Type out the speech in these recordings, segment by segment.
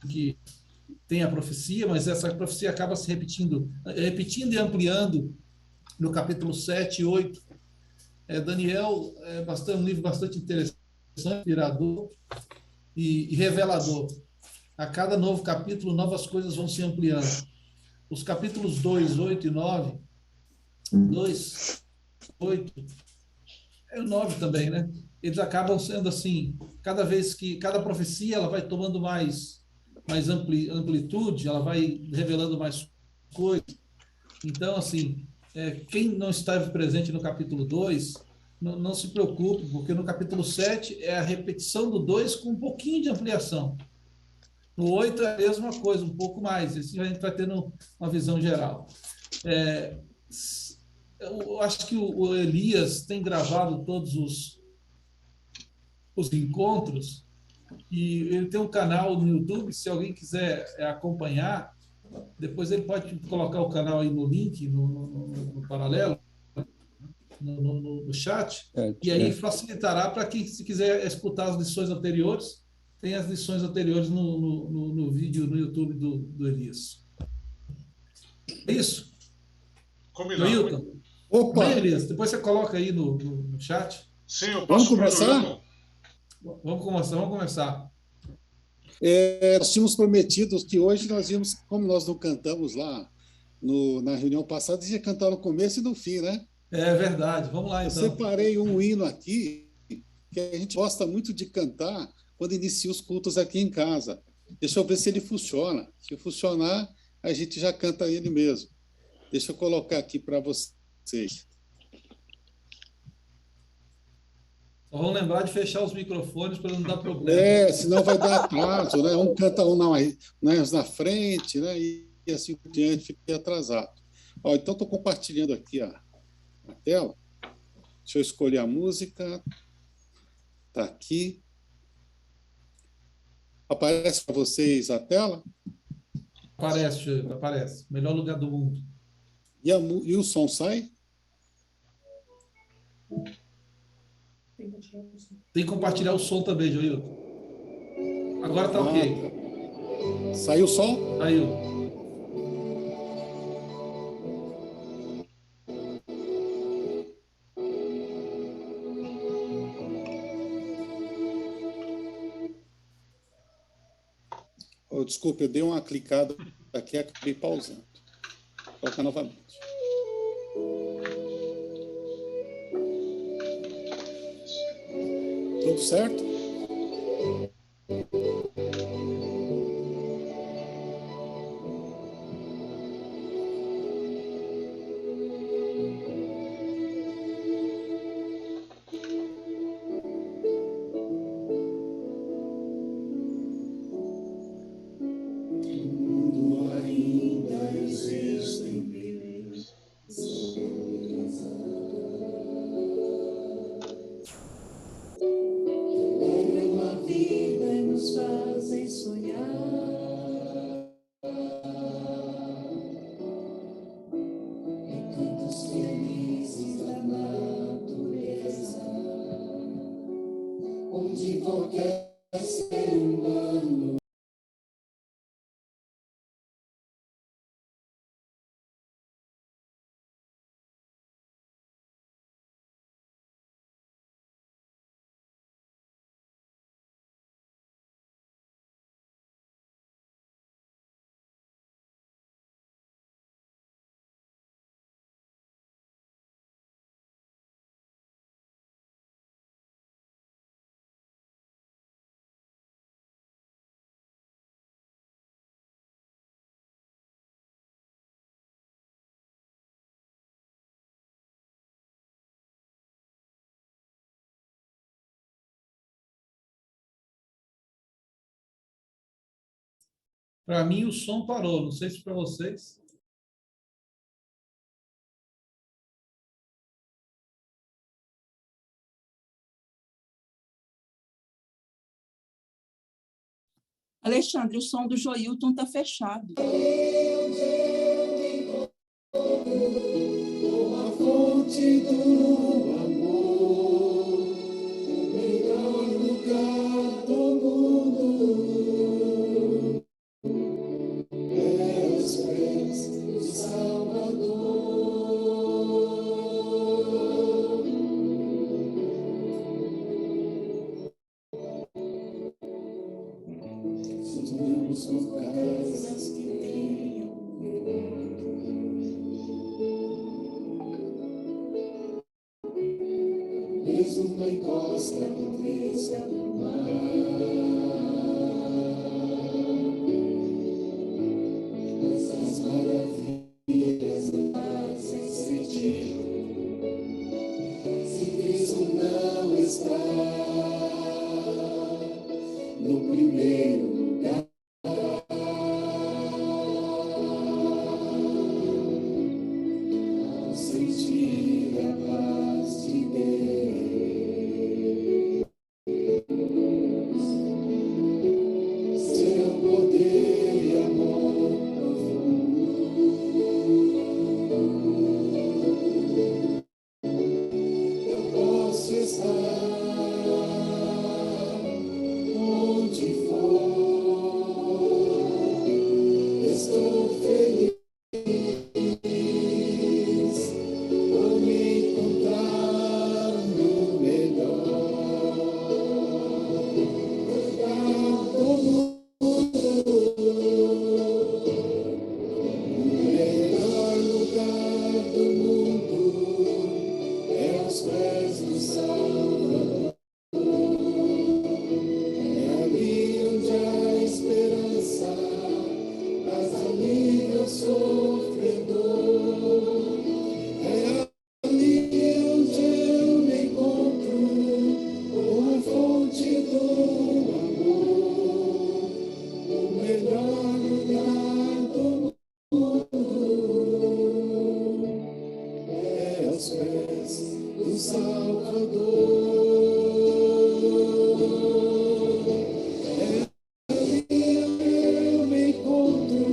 que tem a profecia, mas essa profecia acaba se repetindo e ampliando no capítulo 7 e 8. Daniel é um livro bastante interessante, inspirador e revelador. A cada novo capítulo, novas coisas vão se ampliando. Os capítulos 2, 8 e 9, 2, 8, é o 9 também, né? Eles acabam sendo assim, cada profecia ela vai tomando mais amplitude, ela vai revelando mais coisas. Então, assim, quem não esteve presente no capítulo 2 não se preocupe, porque no capítulo 7 é a repetição do 2 com um pouquinho de ampliação. No 8 é a mesma coisa, um pouco mais. Assim a gente vai tendo uma visão geral. É, eu acho que o Elias tem gravado todos os encontros e ele tem um canal no YouTube, se alguém quiser acompanhar, depois ele pode colocar o canal aí no link, no paralelo, no chat, e aí facilitará para quem, se quiser escutar as lições anteriores, tem as lições anteriores no vídeo no YouTube do Elias. É isso? Combinado. Joilton? Bem, Opa! Elias, depois você coloca aí no chat. Sim, eu Vamos passo para o começar? Joilton. Vamos começar. Nós tínhamos prometido que hoje nós íamos, como nós não cantamos lá na reunião passada, ia cantar no começo e no fim, né? É verdade. Vamos lá, Eu então. separei um hino aqui que a gente gosta muito de cantar quando inicia os cultos aqui em casa. Deixa eu ver se ele funciona. Se funcionar, a gente já canta ele mesmo. Deixa eu colocar aqui para vocês. Só vamos lembrar de fechar os microfones para não dar problema. Senão vai dar atraso, né? Um canta na frente, né? E assim por diante, fica atrasado. Então, estou compartilhando aqui a tela. Deixa eu escolher a música. Está aqui. Aparece para vocês a tela? Aparece, aparece. Melhor lugar do mundo. E o som sai? Tem que compartilhar o som também, Joilton. Agora está ok. Saiu o som? Saiu. Desculpa, eu dei uma clicada aqui e acabei pausando. Vou colocar novamente. Tudo certo? Para mim, o som parou. Não sei se para vocês. Alexandre, o som do Joilton está fechado. A fonte do amor, o melhor lugar do mundo. Estamos com casas que tenham mesmo na encosta do brisa do essas maravilhas não fazem sentido se Cristo não está no primeiro lugar. Ao sentir a paz de Deus, seu poder e amor eu posso estar onde for, estou feliz por me encontrar no melhor lugar do mundo, o melhor lugar do mundo é aos pés do Salvador. É ali onde há esperança, mas alivia o sofredor. É ali onde eu me encontro com a fonte do amor, o melhor lugar do mundo é aos pés do Salvador. Eu me encontro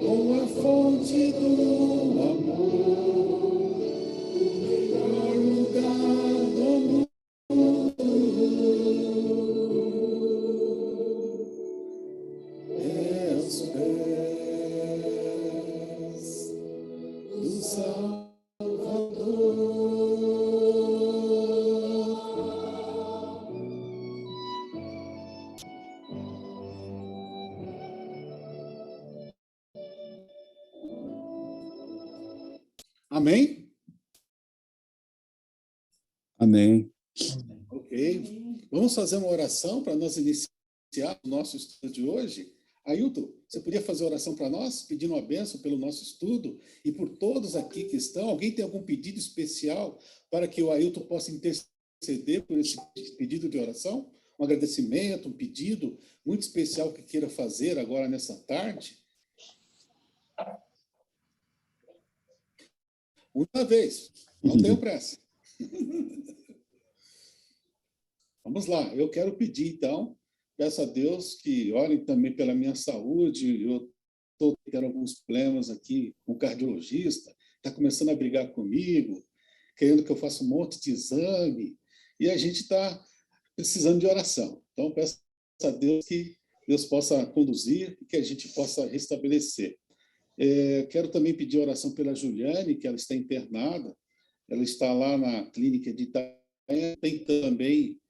com a fonte do amor, o melhor lugar do mundo é aos pés do Salvador. Amém? Amém. Ok. Vamos fazer uma oração para nós iniciar o nosso estudo de hoje. Ailton, você podia fazer oração para nós, pedindo uma bênção pelo nosso estudo e por todos aqui que estão? Alguém tem algum pedido especial para que o Ailton possa interceder por esse pedido de oração? Um agradecimento, um pedido muito especial que queira fazer agora nessa tarde? Uma vez, não tenho pressa. Vamos lá, eu quero pedir, então, peço a Deus que olhem também pela minha saúde. Eu estou tendo alguns problemas aqui com o cardiologista, está começando a brigar comigo, querendo que eu faça um monte de exame, e a gente está precisando de oração. Então, peço a Deus que Deus possa conduzir e que a gente possa restabelecer. Quero também pedir oração pela Juliane, que ela está internada, ela está lá na clínica de Itanhaém, tem também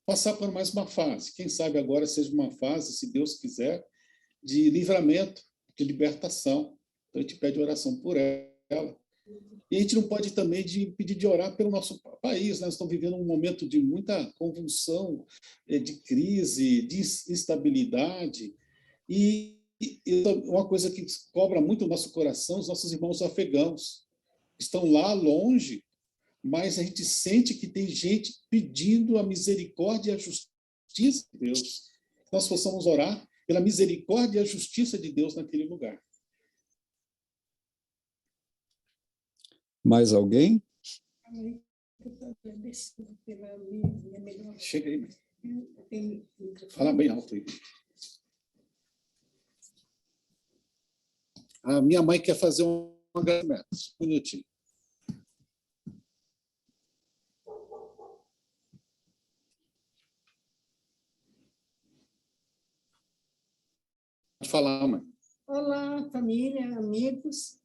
passar por mais uma fase. Quem sabe agora seja uma fase, se Deus quiser, de livramento, de libertação. Então, a gente pede oração por ela. E a gente não pode também pedir de orar pelo nosso país. Nós estamos vivendo um momento de muita convulsão, de crise, de instabilidade. E uma coisa que cobra muito o nosso coração, os nossos irmãos afegãos. Estão lá longe, mas a gente sente que tem gente pedindo a misericórdia e a justiça de Deus. Nós possamos orar pela misericórdia e a justiça de Deus naquele lugar. Mais alguém? Chega aí. Fala bem alto aí. A minha mãe quer fazer um agradecimento. Um minutinho. Pode falar, mãe. Olá, família, amigos.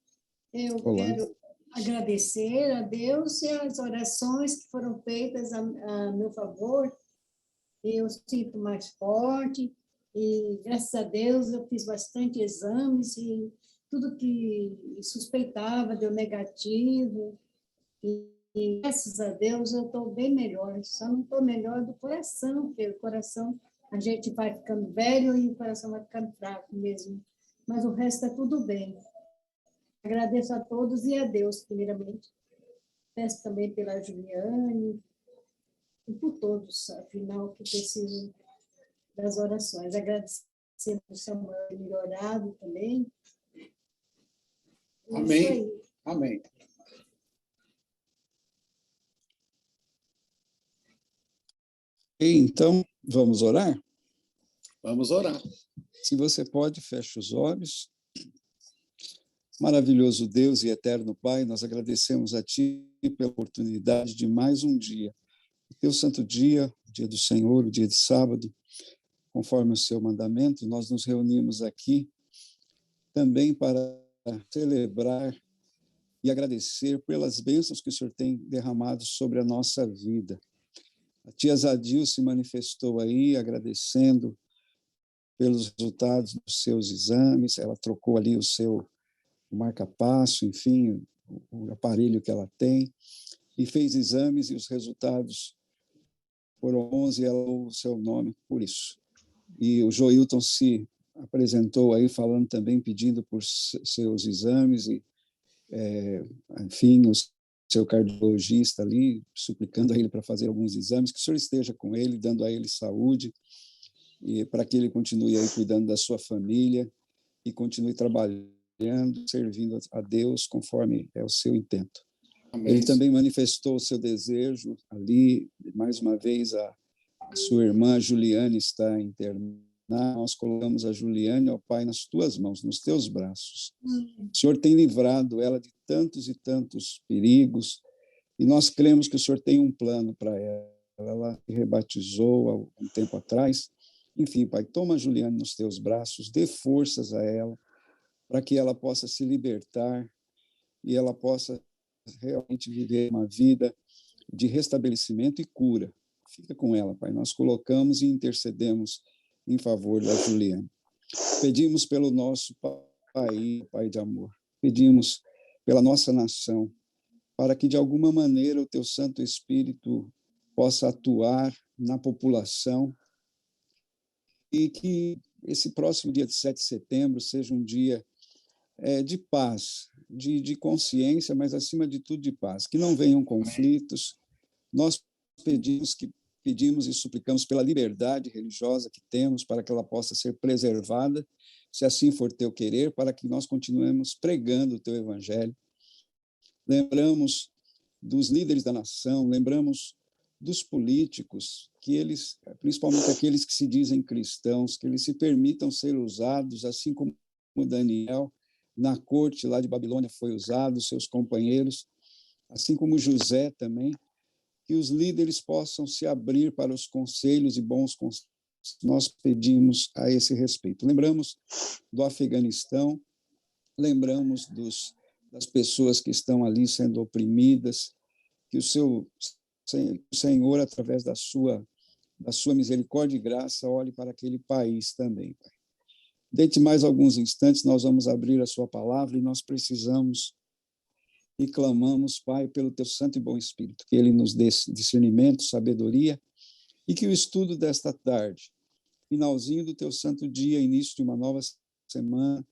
Eu Olá. quero agradecer a Deus e as orações que foram feitas a meu favor. Eu sinto mais forte, E, graças a Deus, eu fiz bastante exames e tudo que suspeitava deu negativo. E graças a Deus, eu estou bem melhor. Só não estou melhor do coração, porque o coração, a gente vai ficando velho e o coração vai ficando fraco mesmo. Mas o resto está tudo bem. Agradeço a todos e a Deus, primeiramente. Peço também pela Juliane e por todos, afinal, que precisam das orações. Agradecer por Samuel ter melhorado também. É Amém. isso aí. Amém. Então, vamos orar? Vamos orar. Se você pode, feche os olhos. Maravilhoso Deus e eterno Pai, nós agradecemos a Ti pela oportunidade de mais um dia. O Teu santo dia, o dia do Senhor, o dia de sábado, conforme o Seu mandamento, nós nos reunimos aqui também para celebrar e agradecer pelas bênçãos que o Senhor tem derramado sobre a nossa vida. A tia Zadil se manifestou aí agradecendo pelos resultados dos seus exames, ela trocou ali o marca-passo, enfim, o aparelho que ela tem, e fez exames e os resultados foram 11 e ela ouve o seu nome por isso. E o Joilton se apresentou aí falando também, pedindo por seus exames e, enfim, o seu cardiologista ali, suplicando a ele para fazer alguns exames, que o Senhor esteja com ele, dando a ele saúde, e para que ele continue aí cuidando da sua família e continue trabalhando, servindo a Deus conforme é o seu intento. Amém. Ele também manifestou o seu desejo ali, mais uma vez, a sua irmã Juliane está internada. Nós colocamos a Juliane, ó Pai, nas tuas mãos, nos teus braços. O Senhor tem livrado ela de tantos e tantos perigos, e nós cremos que o Senhor tem um plano para ela. Ela se rebatizou há um tempo atrás. Enfim, Pai, toma a Juliane nos teus braços, dê forças a ela, para que ela possa se libertar e ela possa realmente viver uma vida de restabelecimento e cura. Fica com ela, Pai. Nós colocamos e intercedemos em favor da Juliane. Pedimos pelo nosso país, Pai de amor. Pedimos pela nossa nação, para que, de alguma maneira, o Teu Santo Espírito possa atuar na população e que esse próximo dia de 7 de setembro seja um dia de paz, de consciência, mas, acima de tudo, de paz. Que não venham conflitos. Nós pedimos e suplicamos pela liberdade religiosa que temos, para que ela possa ser preservada, se assim for teu querer, para que nós continuemos pregando o teu evangelho. Lembramos dos líderes da nação, lembramos dos políticos, que eles, principalmente aqueles que se dizem cristãos, que eles se permitam ser usados, assim como Daniel, na corte lá de Babilônia foi usado, seus companheiros, assim como José também, que os líderes possam se abrir para os conselhos e bons conselhos. Nós pedimos a esse respeito. Lembramos do Afeganistão, lembramos das pessoas que estão ali sendo oprimidas, que o Senhor, através da sua misericórdia e graça, olhe para aquele país também, Pai. Dentro de mais alguns instantes, nós vamos abrir a sua palavra e nós precisamos e clamamos, Pai, pelo teu santo e bom Espírito, que ele nos dê discernimento, sabedoria, e que o estudo desta tarde, finalzinho do teu santo dia, início de uma nova semana,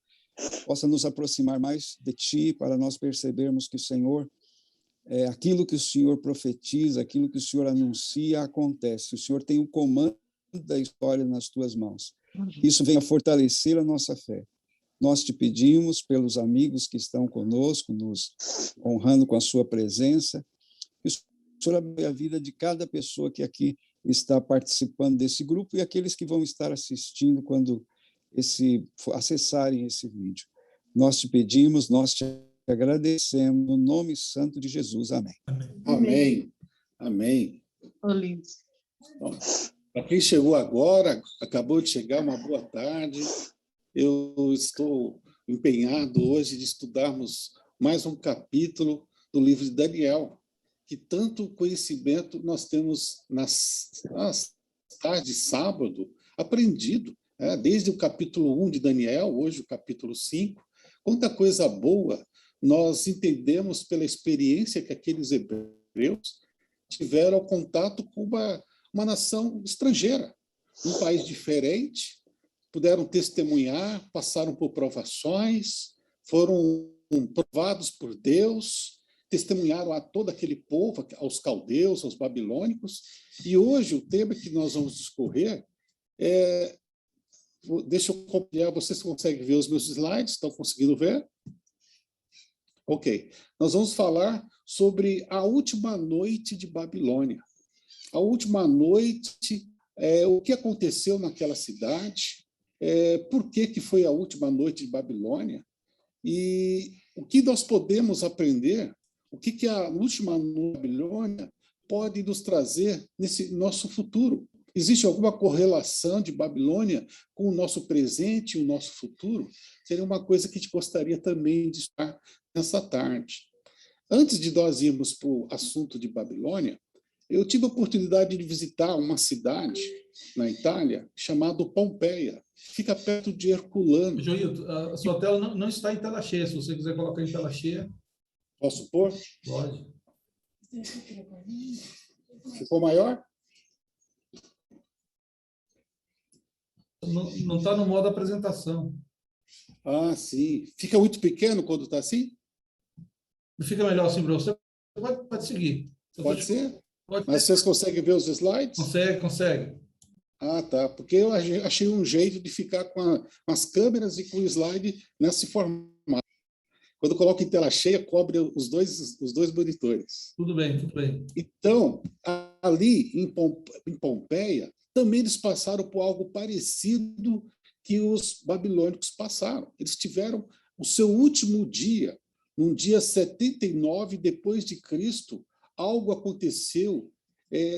possa nos aproximar mais de ti, para nós percebermos que o Senhor, aquilo que o Senhor profetiza, aquilo que o Senhor anuncia, acontece. O Senhor tem o comando da história nas tuas mãos. Isso venha fortalecer a nossa fé. Nós te pedimos pelos amigos que estão conosco, nos honrando com a sua presença, que o Senhor abençoe a vida de cada pessoa que aqui está participando desse grupo e aqueles que vão estar assistindo quando acessarem esse vídeo. Nós te pedimos, nós te agradecemos, no nome santo de Jesus. Amém. Amém. Amém. Bom, para quem chegou agora, acabou de chegar, uma boa tarde. Eu estou empenhado hoje de estudarmos mais um capítulo do livro de Daniel, que tanto conhecimento nós temos nas tardes de sábado aprendido. desde o capítulo 1 de Daniel, hoje o capítulo 5, quanta coisa boa nós entendemos pela experiência que aqueles hebreus tiveram contato com uma nação estrangeira, um país diferente, puderam testemunhar, passaram por provações, foram provados por Deus, testemunharam a todo aquele povo, aos caldeus, aos babilônicos, e hoje o tema que nós vamos discorrer é... Deixa eu compartilhar, vocês conseguem ver os meus slides? Estão conseguindo ver? Ok. Nós vamos falar sobre a última noite de Babilônia. A última noite, o que aconteceu naquela cidade, por que foi a última noite de Babilônia, e o que nós podemos aprender, o que a última noite de Babilônia pode nos trazer nesse nosso futuro. Existe alguma correlação de Babilônia com o nosso presente e o nosso futuro? Seria uma coisa que a gente gostaria também de estar nessa tarde. Antes de nós irmos para o assunto de Babilônia, eu tive a oportunidade de visitar uma cidade na Itália chamada Pompeia. Fica perto de Herculano. Joilton, a sua tela não está em tela cheia. Se você quiser colocar em tela cheia... Posso pôr? Pode. Ficou maior? Não está no modo apresentação. Ah, sim. Fica muito pequeno quando está assim? Fica melhor assim para você? Pode seguir. Pode ser? Pode. Mas vocês conseguem ver os slides? Consegue. Ah, tá. Porque eu achei um jeito de ficar com as câmeras e com o slide nesse formato. Quando eu coloco em tela cheia, cobre os dois monitores. Tudo bem. Então, ali em Pompeia, também eles passaram por algo parecido que os babilônicos passaram. Eles tiveram o seu último dia, no dia 79 depois de Cristo, algo aconteceu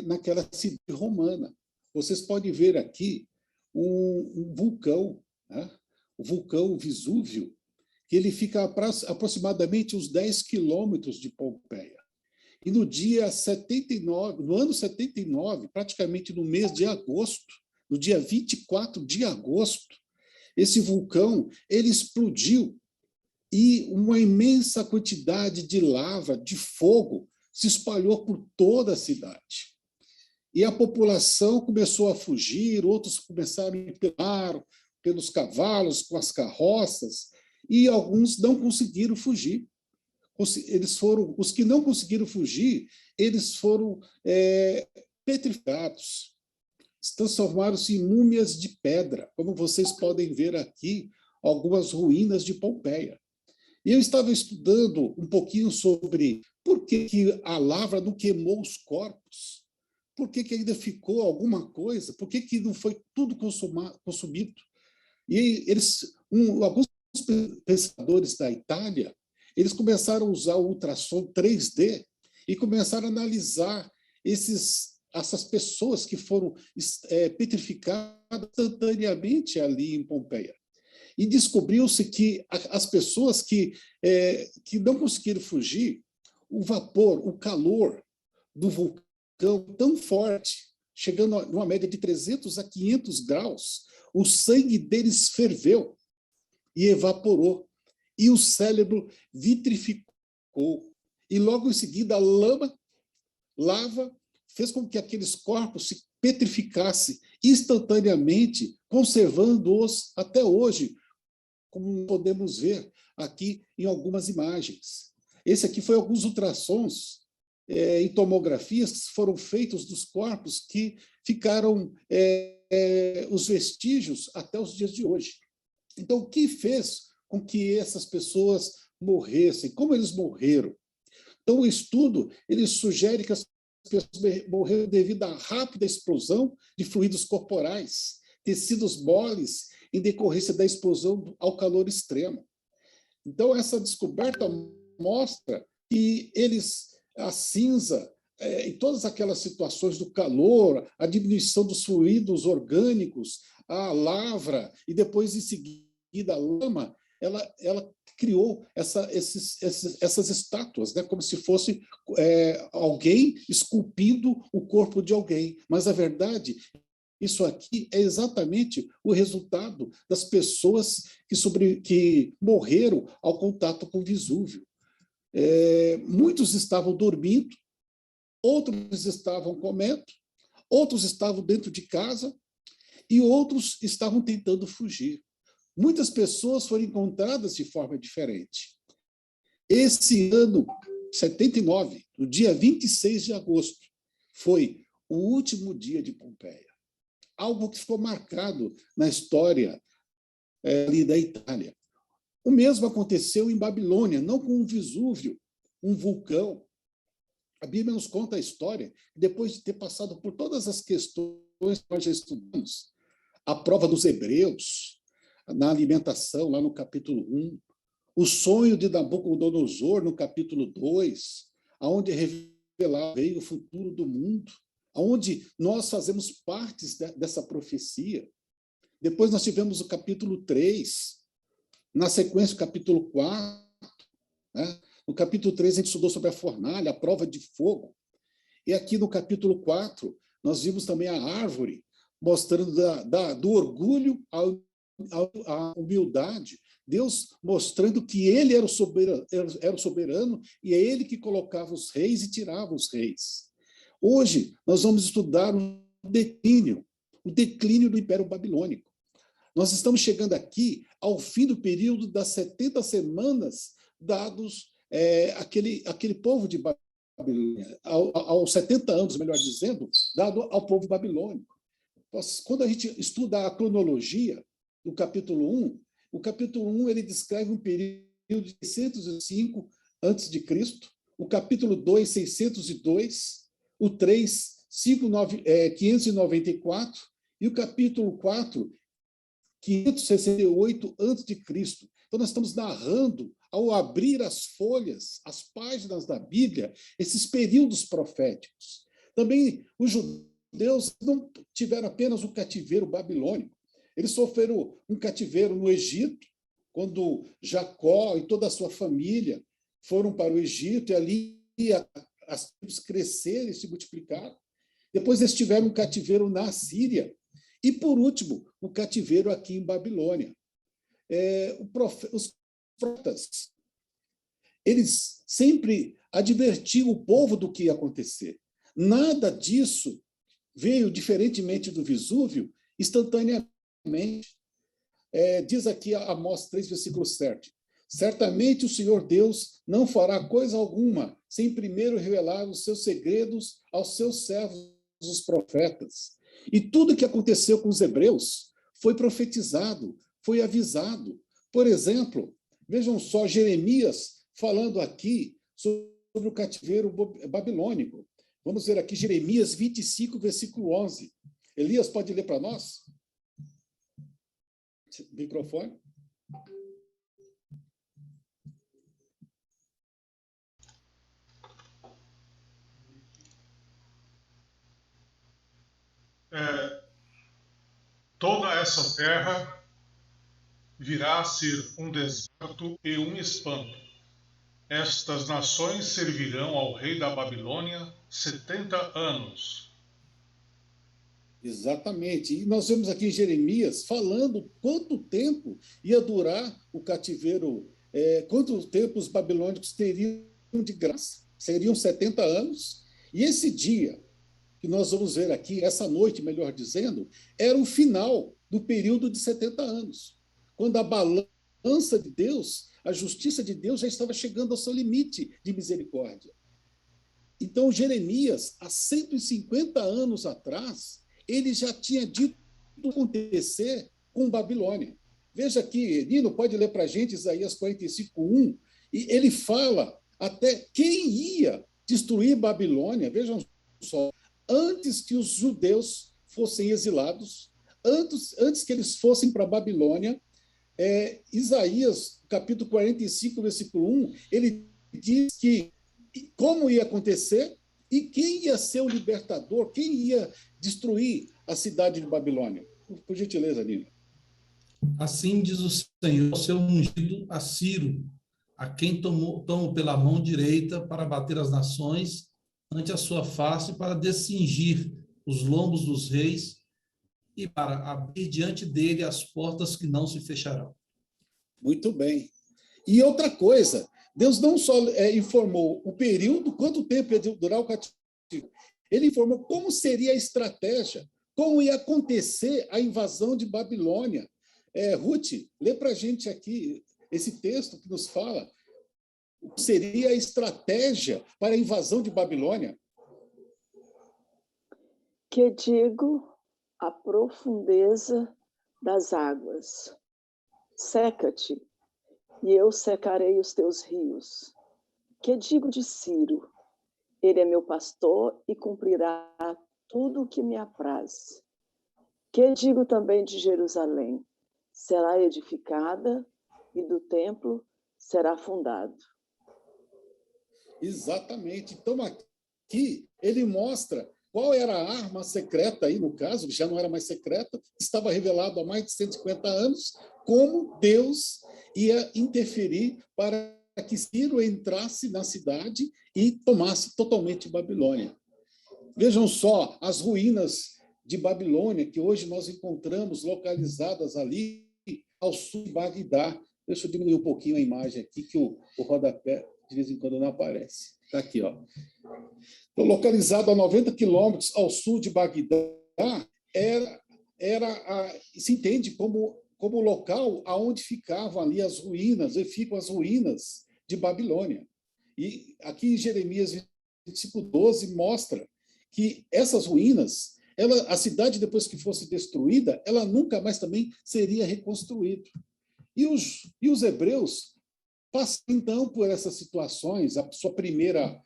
naquela cidade romana. Vocês podem ver aqui um vulcão, né? O vulcão Vesúvio, que ele fica aproximadamente uns 10 quilômetros de Pompeia. E no dia 79, no ano 79, praticamente no mês de agosto, no dia 24 de agosto, esse vulcão ele explodiu e uma imensa quantidade de lava, de fogo, se espalhou por toda a cidade. E a população começou a fugir, outros começaram a empelar pelos cavalos, com as carroças, e alguns não conseguiram fugir. Os que não conseguiram fugir, eles foram petrificados, transformaram-se em múmias de pedra, como vocês podem ver aqui, algumas ruínas de Pompeia. E eu estava estudando um pouquinho sobre por que a lava não queimou os corpos, por que ainda ficou alguma coisa, por que não foi tudo consumido. E alguns pensadores da Itália, eles começram a usar o ultrassom 3D e começaram a analisar essas pessoas que foram petrificadas instantaneamente ali em Pompeia. E descobriu-se que as pessoas que não conseguiram fugir, o vapor, o calor do vulcão tão forte, chegando a uma média de 300 a 500 graus, o sangue deles ferveu e evaporou. E o cérebro vitrificou. E logo em seguida, a lava, fez com que aqueles corpos se petrificassem instantaneamente, conservando-os até hoje, como podemos ver aqui em algumas imagens. Esse aqui foi alguns ultrassons e tomografias que foram feitos dos corpos que ficaram os vestígios até os dias de hoje. Então, o que fez com que essas pessoas morressem? Como eles morreram? Então, o estudo ele sugere que as pessoas morreram devido à rápida explosão de fluidos corporais, tecidos moles, em decorrência da explosão ao calor extremo. Então, essa descoberta mostra que a cinza, em todas aquelas situações do calor, a diminuição dos fluidos orgânicos, a lavra, e depois, em seguida, a lama, ela criou essas estátuas, né, como se fosse alguém esculpindo o corpo de alguém. Mas a verdade Isso aqui é exatamente o resultado das pessoas que morreram ao contato com o Vesúvio. Muitos estavam dormindo, outros estavam comendo, outros estavam dentro de casa e outros estavam tentando fugir. Muitas pessoas foram encontradas de forma diferente. Esse ano, 79, no dia 26 de agosto, foi o último dia de Pompeia. Algo que ficou marcado na história ali da Itália. O mesmo aconteceu em Babilônia, não com um Vesúvio, um vulcão. A Bíblia nos conta a história, depois de ter passado por todas as questões que nós já estudamos, a prova dos hebreus, na alimentação, lá no capítulo 1, o sonho de Nabucodonosor, no capítulo 2, onde revelado veio o futuro do mundo, onde nós fazemos partes dessa profecia. Depois nós tivemos o capítulo 3, na sequência o capítulo 4. Né? No capítulo 3 a gente estudou sobre a fornalha, a prova de fogo. E aqui no capítulo 4 nós vimos também a árvore, mostrando do orgulho à humildade. Deus mostrando que ele era o soberano e é ele que colocava os reis e tirava os reis. Hoje, nós vamos estudar o declínio do Império Babilônico. Nós estamos chegando aqui ao fim do período das 70 semanas dados aquele povo de Babilônia, aos 70 anos, melhor dizendo, dado ao povo babilônico. Quando a gente estuda a cronologia do capítulo 1, o capítulo 1 ele descreve um período de 605 a.C., o capítulo 2, 602, o 3, 594, e o capítulo 4, 568 a.C. Então, nós estamos narrando, ao abrir as folhas, as páginas da Bíblia, esses períodos proféticos. Também os judeus não tiveram apenas o cativeiro babilônico, eles sofreram um cativeiro no Egito, quando Jacó e toda a sua família foram para o Egito, e ali as tribos cresceram e se multiplicaram. Depois eles tiveram um cativeiro na Síria. E, por último, o cativeiro aqui em Babilônia. Os profetas, eles sempre advertiam o povo do que ia acontecer. Nada disso veio, diferentemente do Vesúvio, instantaneamente. Diz aqui Amós 3, versículo 7. Certamente o Senhor Deus não fará coisa alguma sem primeiro revelar os seus segredos aos seus servos, os profetas. E tudo que aconteceu com os hebreus foi profetizado, foi avisado. Por exemplo, vejam só Jeremias falando aqui sobre o cativeiro babilônico. Vamos ver aqui Jeremias 25, versículo 11. Elias, pode ler para nós? Microfone. Toda essa terra virá a ser um deserto e um espanto. Estas nações servirão ao rei da Babilônia 70 anos. Exatamente. E nós vemos aqui em Jeremias falando quanto tempo ia durar o cativeiro, quanto tempo os babilônicos teriam de graça. Seriam 70 anos. E esse dia que nós vamos ver aqui, essa noite, melhor dizendo, era o final do período de 70 anos, quando a balança de Deus, a justiça de Deus já estava chegando ao seu limite de misericórdia. Então, Jeremias, há 150 anos atrás, ele já tinha dito acontecer com Babilônia. Veja aqui, Nino, pode ler para a gente Isaías 45:1, e ele fala até quem ia destruir Babilônia, vejam só, antes que os judeus fossem exilados, antes que eles fossem para a Babilônia, Isaías, capítulo 45, versículo 1, ele diz que como ia acontecer e quem ia ser o libertador, quem ia destruir a cidade de Babilônia. Por gentileza, Nina. Assim diz o Senhor, ao seu ungido, a Ciro, a quem tomo pela mão direita para bater as nações ante a sua face, para descingir os lombos dos reis, e para abrir diante dele as portas que não se fecharão. Muito bem. E outra coisa, Deus não só informou o período, quanto tempo ia durar o cativeiro, ele informou como seria a estratégia, como ia acontecer a invasão de Babilônia. Ruth, lê para a gente aqui esse texto que nos fala o que seria a estratégia para a invasão de Babilônia. Que digo a profundeza das águas. Seca-te, e eu secarei os teus rios. Que digo de Ciro? Ele é meu pastor e cumprirá tudo o que me apraz. Que digo também de Jerusalém? Será edificada e do templo será fundado. Exatamente. Então, aqui ele mostra qual era a arma secreta aí, no caso, que já não era mais secreta, estava revelado há mais de 150 anos, como Deus ia interferir para que Ciro entrasse na cidade e tomasse totalmente Babilônia. Vejam só as ruínas de Babilônia, que hoje nós encontramos localizadas ali ao sul de Bagdá. Deixa eu diminuir um pouquinho a imagem aqui, que o rodapé de vez em quando não aparece. Está aqui, ó. Então, localizado a 90 quilômetros ao sul de Bagdá, se entende como o local aonde ficavam ali as ruínas, e ficam as ruínas de Babilônia. E aqui em Jeremias 25:12 mostra que essas ruínas, a cidade, depois que fosse destruída, ela nunca mais também seria reconstruída. E os hebreus passam, então, por essas situações, a sua primeira,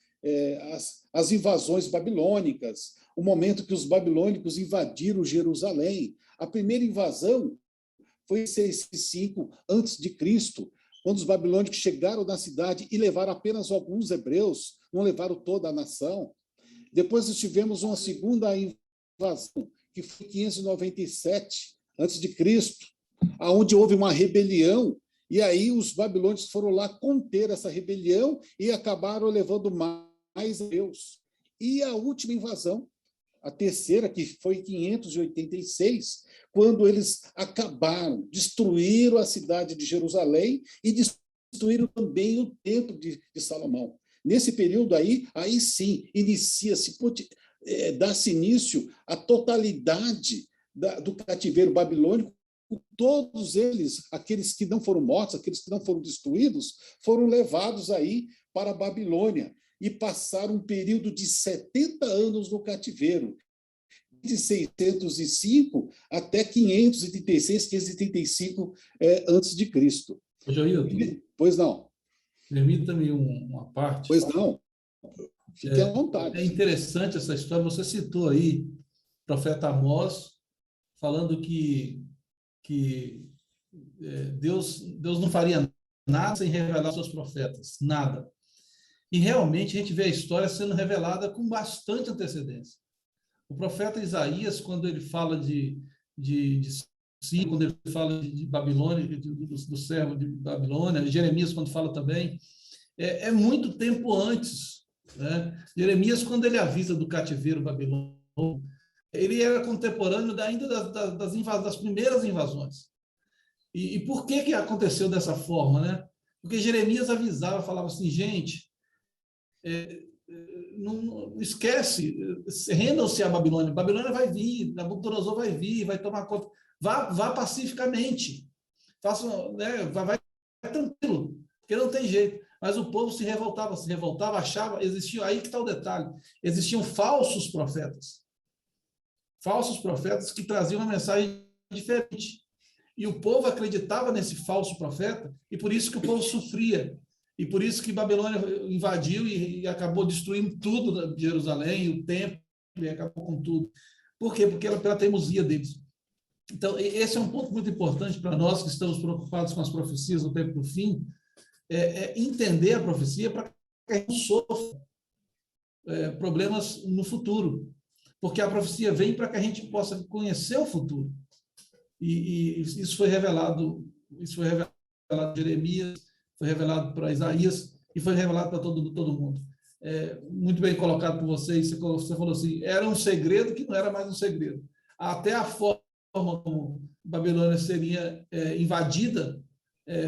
as invasões babilônicas, o momento que os babilônicos invadiram Jerusalém. A primeira invasão foi em 605 a.C., quando os babilônicos chegaram na cidade e levaram apenas alguns hebreus, não levaram toda a nação. Depois nós tivemos uma segunda invasão, que foi em 597 a.C., onde houve uma rebelião, e aí os babilônicos foram lá conter essa rebelião e acabaram levando mais hebreus. E a última invasão, a terceira, que foi em 586, quando eles acabaram, destruíram a cidade de Jerusalém e destruíram também o templo de Salomão. Nesse período aí sim, inicia-se, dá-se início à totalidade do cativeiro babilônico. Todos eles, aqueles que não foram mortos, aqueles que não foram destruídos, foram levados aí para a Babilônia e passaram um período de 70 anos no cativeiro, de 605 até 536, 535 antes de Cristo. Pois não. Permita-me uma parte. Pois não. Fique à vontade. É interessante essa história. Você citou aí o profeta Amós, falando que Deus não faria nada sem revelar seus profetas, nada. E realmente a gente vê a história sendo revelada com bastante antecedência. O profeta Isaías, quando ele fala de Ciro, quando ele fala de Babilônia, do servo de Babilônia, Jeremias, quando fala também, é muito tempo antes, né? Jeremias, quando ele avisa do cativeiro babilônico, ele era contemporâneo ainda das primeiras invasões. E por que aconteceu dessa forma, né? Porque Jeremias avisava, falava assim, gente, não esquece, rendam-se a Babilônia. Babilônia vai vir, Nabucodonosor vai vir, vai tomar conta. Vá pacificamente. Vai tranquilo, porque não tem jeito. Mas o povo se revoltava, achava, aí que está o detalhe, existiam falsos profetas que traziam uma mensagem diferente. E o povo acreditava nesse falso profeta, e por isso que o povo sofria. E por isso que Babilônia invadiu e acabou destruindo tudo de Jerusalém, o templo, e acabou com tudo. Por quê? Porque era pela teimosia deles. Então, esse é um ponto muito importante para nós que estamos preocupados com as profecias do tempo do fim, entender a profecia para que a gente não sofra problemas no futuro. Porque a profecia vem para que a gente possa conhecer o futuro. E isso foi revelado a Jeremias, foi revelado para Isaías e foi revelado para todo mundo. Muito bem colocado por vocês. Você falou assim, era um segredo que não era mais um segredo. Até a forma forma como Babilônia seria invadida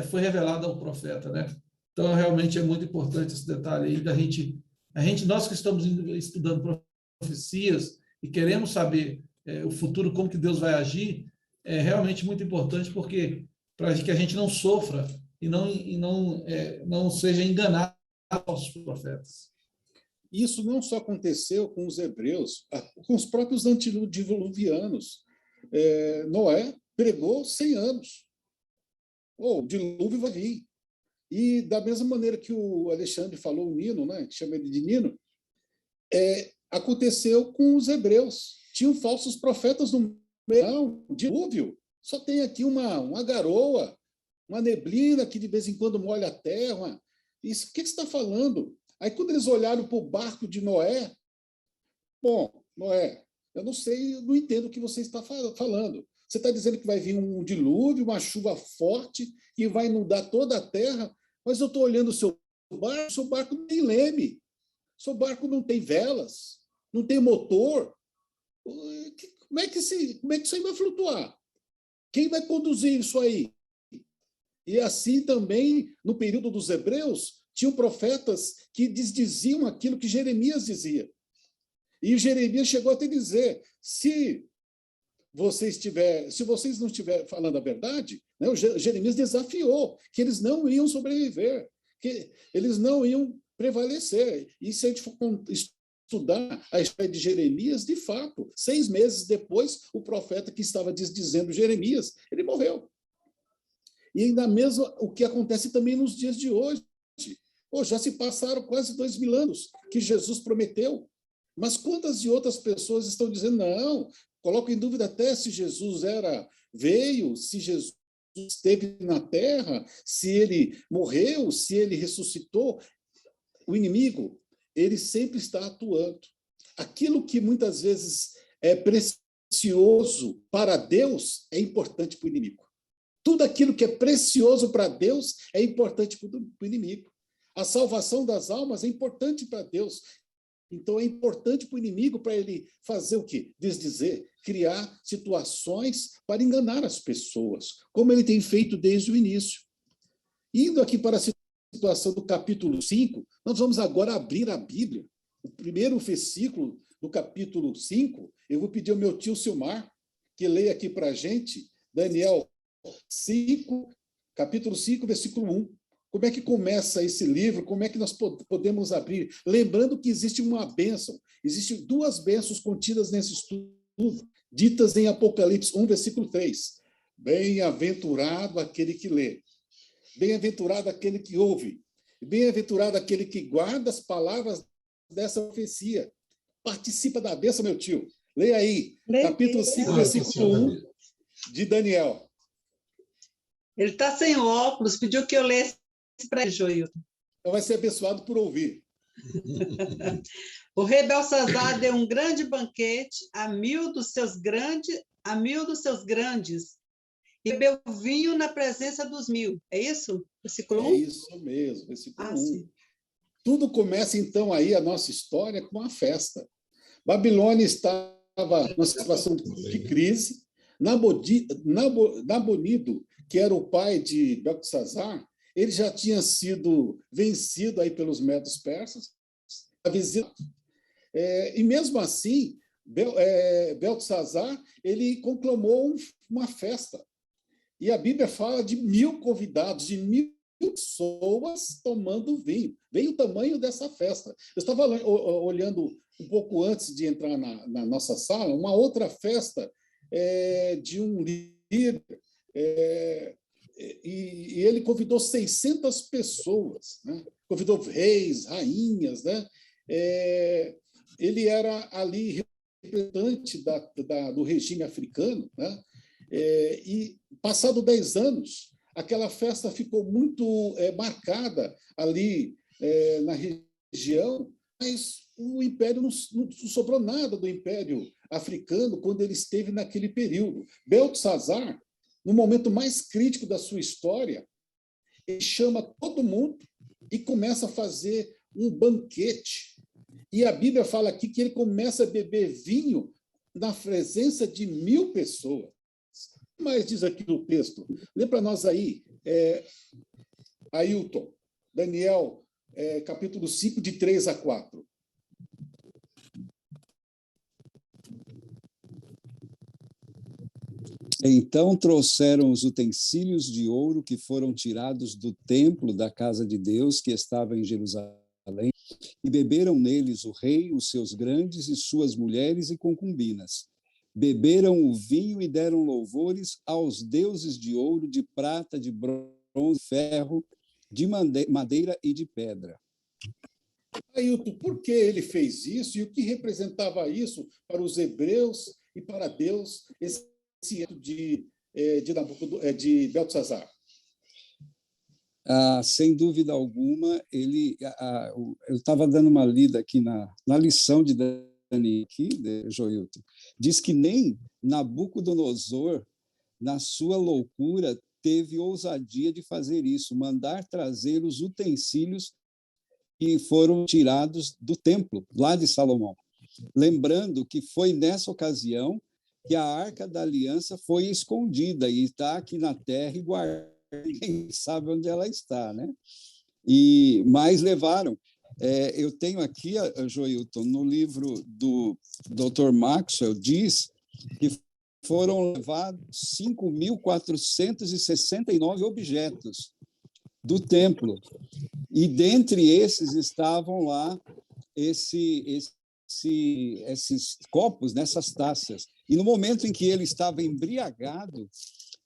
foi revelada ao profeta, né? Então, realmente é muito importante esse detalhe aí da gente, nós que estamos estudando profecias e queremos saber o futuro, como que Deus vai agir, é realmente muito importante, porque para que a gente não sofra e não seja enganado pelos profetas. Isso não só aconteceu com os hebreus, com os próprios antediluvianos. Noé pregou 100 anos. O dilúvio vai vir. E da mesma maneira que o Alexandre falou, o Nino, né, que chama ele de Nino, aconteceu com os hebreus. Tinham falsos profetas no meio. Não, dilúvio. Só tem aqui uma garoa, uma neblina que de vez em quando molha a terra. Isso, o que você está falando? Aí, quando eles olharam para o barco de Noé, bom, Noé, eu não sei, não entendo o que você está falando. Você está dizendo que vai vir um dilúvio, uma chuva forte, e vai inundar toda a terra, mas eu estou olhando o seu barco não tem leme, seu barco não tem velas, não tem motor. Como é que isso aí vai flutuar? Quem vai conduzir isso aí? E assim também, no período dos hebreus, tinham profetas que desdiziam aquilo que Jeremias dizia. E Jeremias chegou até dizer, se vocês não estiverem falando a verdade, né, o Jeremias desafiou que eles não iam sobreviver, que eles não iam prevalecer. E se a gente for estudar a história de Jeremias, de fato, 6 meses depois, o profeta que estava desdizendo Jeremias, ele morreu. E ainda mesmo o que acontece também nos dias de hoje. Já se passaram quase 2000 anos que Jesus prometeu, mas quantas e outras pessoas estão dizendo, não, coloco em dúvida até se Jesus veio, se Jesus esteve na terra, se ele morreu, se ele ressuscitou. O inimigo, ele sempre está atuando. Aquilo que muitas vezes é precioso para Deus é importante para o inimigo. Tudo aquilo que é precioso para Deus é importante para o inimigo. A salvação das almas é importante para Deus. Então, é importante para o inimigo, para ele fazer o quê? Desdizer, criar situações para enganar as pessoas, como ele tem feito desde o início. Indo aqui para a situação do capítulo 5, nós vamos agora abrir a Bíblia. O primeiro versículo do capítulo 5, eu vou pedir ao meu tio Silmar, que leia aqui para a gente, Daniel 5, capítulo 5, versículo 1. Como é que começa esse livro? Como é que nós podemos abrir? Lembrando que existe uma bênção, existem 2 bênçãos contidas nesse estudo, ditas em Apocalipse 1, versículo 3. Bem-aventurado aquele que lê, bem-aventurado aquele que ouve, bem-aventurado aquele que guarda as palavras dessa profecia. Participa da bênção, meu tio. Leia aí, capítulo 5, versículo 1 de Daniel. Ele está sem óculos, pediu que eu lesse para ele, Joilton. Então vai ser abençoado por ouvir. O rei Belsazar deu um grande banquete a 1000 dos seus grandes, e bebeu vinho na presença dos 1000. É isso? Versículo 1? É isso mesmo, versículo 1. Sim. Tudo começa, então, aí a nossa história com uma festa. Babilônia estava numa situação de crise. Nabonido, que era o pai de Beltesazar, ele já tinha sido vencido aí pelos medos persas, e mesmo assim, Beltesazar, ele conclamou uma festa. E a Bíblia fala de 1000 convidados, de 1000 pessoas tomando vinho. Veio o tamanho dessa festa. Eu estava olhando um pouco antes de entrar na nossa sala, uma outra festa de um líder, e ele convidou 600 pessoas, né? Convidou reis, rainhas, né? Ele era ali representante do regime africano, né? E passado 10 anos, aquela festa ficou muito marcada ali na região, mas o império não sobrou nada do império africano quando ele esteve naquele período. Beltesazar, no momento mais crítico da sua história, ele chama todo mundo e começa a fazer um banquete. E a Bíblia fala aqui que ele começa a beber vinho na presença de 1000 pessoas. mais diz aqui no texto? Lê para nós aí, Ailton, Daniel, capítulo 5, de 3 a 4. Então trouxeram os utensílios de ouro que foram tirados do templo da casa de Deus, que estava em Jerusalém, e beberam neles o rei, os seus grandes e suas mulheres e concubinas. Beberam o vinho e deram louvores aos deuses de ouro, de prata, de bronze, de ferro, de madeira e de pedra. Ailton, por que ele fez isso e o que representava isso para os hebreus e para Deus, esse ato de Beltesazar? Sem dúvida alguma, eu estava dando uma lida aqui na lição de Dani, aqui, de Joilton, diz que nem Nabucodonosor, na sua loucura, teve ousadia de fazer isso, mandar trazer os utensílios que foram tirados do templo, lá de Salomão. Lembrando que foi nessa ocasião que a Arca da Aliança foi escondida e está aqui na terra e guardada. Ninguém sabe onde ela está, né? Mas levaram. Eu tenho aqui, Joilton, no livro do Dr. Maxwell, diz que foram levados 5.469 objetos do templo. E dentre esses estavam lá esses copos, nessas taças. E no momento em que ele estava embriagado,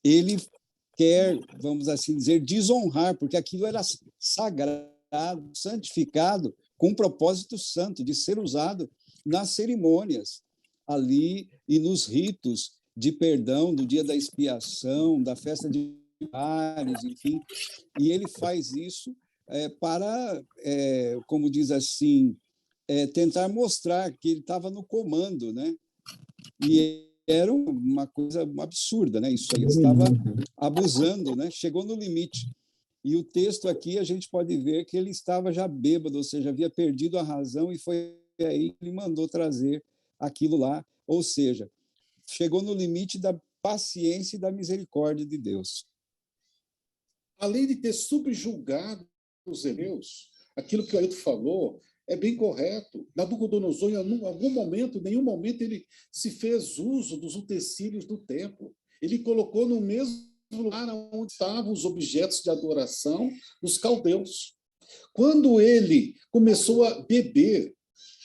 ele quer, vamos assim dizer, desonrar, porque aquilo era sagrado, santificado, com um propósito santo, de ser usado nas cerimônias ali e nos ritos de perdão, do dia da expiação, da festa de Ares, enfim. E ele faz isso para, como diz assim, tentar mostrar que ele estava no comando, né? E era uma coisa absurda, né? Isso aí, ele estava abusando, né? Chegou no limite. E o texto aqui a gente pode ver que ele estava já bêbado, ou seja, havia perdido a razão, e foi aí que ele mandou trazer aquilo lá. Ou seja, chegou no limite da paciência e da misericórdia de Deus. Além de ter subjugado os hebreus, aquilo que o Ailton falou é bem correto. Nabucodonosor, em algum momento, em nenhum momento, ele se fez uso dos utensílios do templo. Ele colocou no mesmo lugar onde estavam os objetos de adoração dos caldeus. Quando ele começou a beber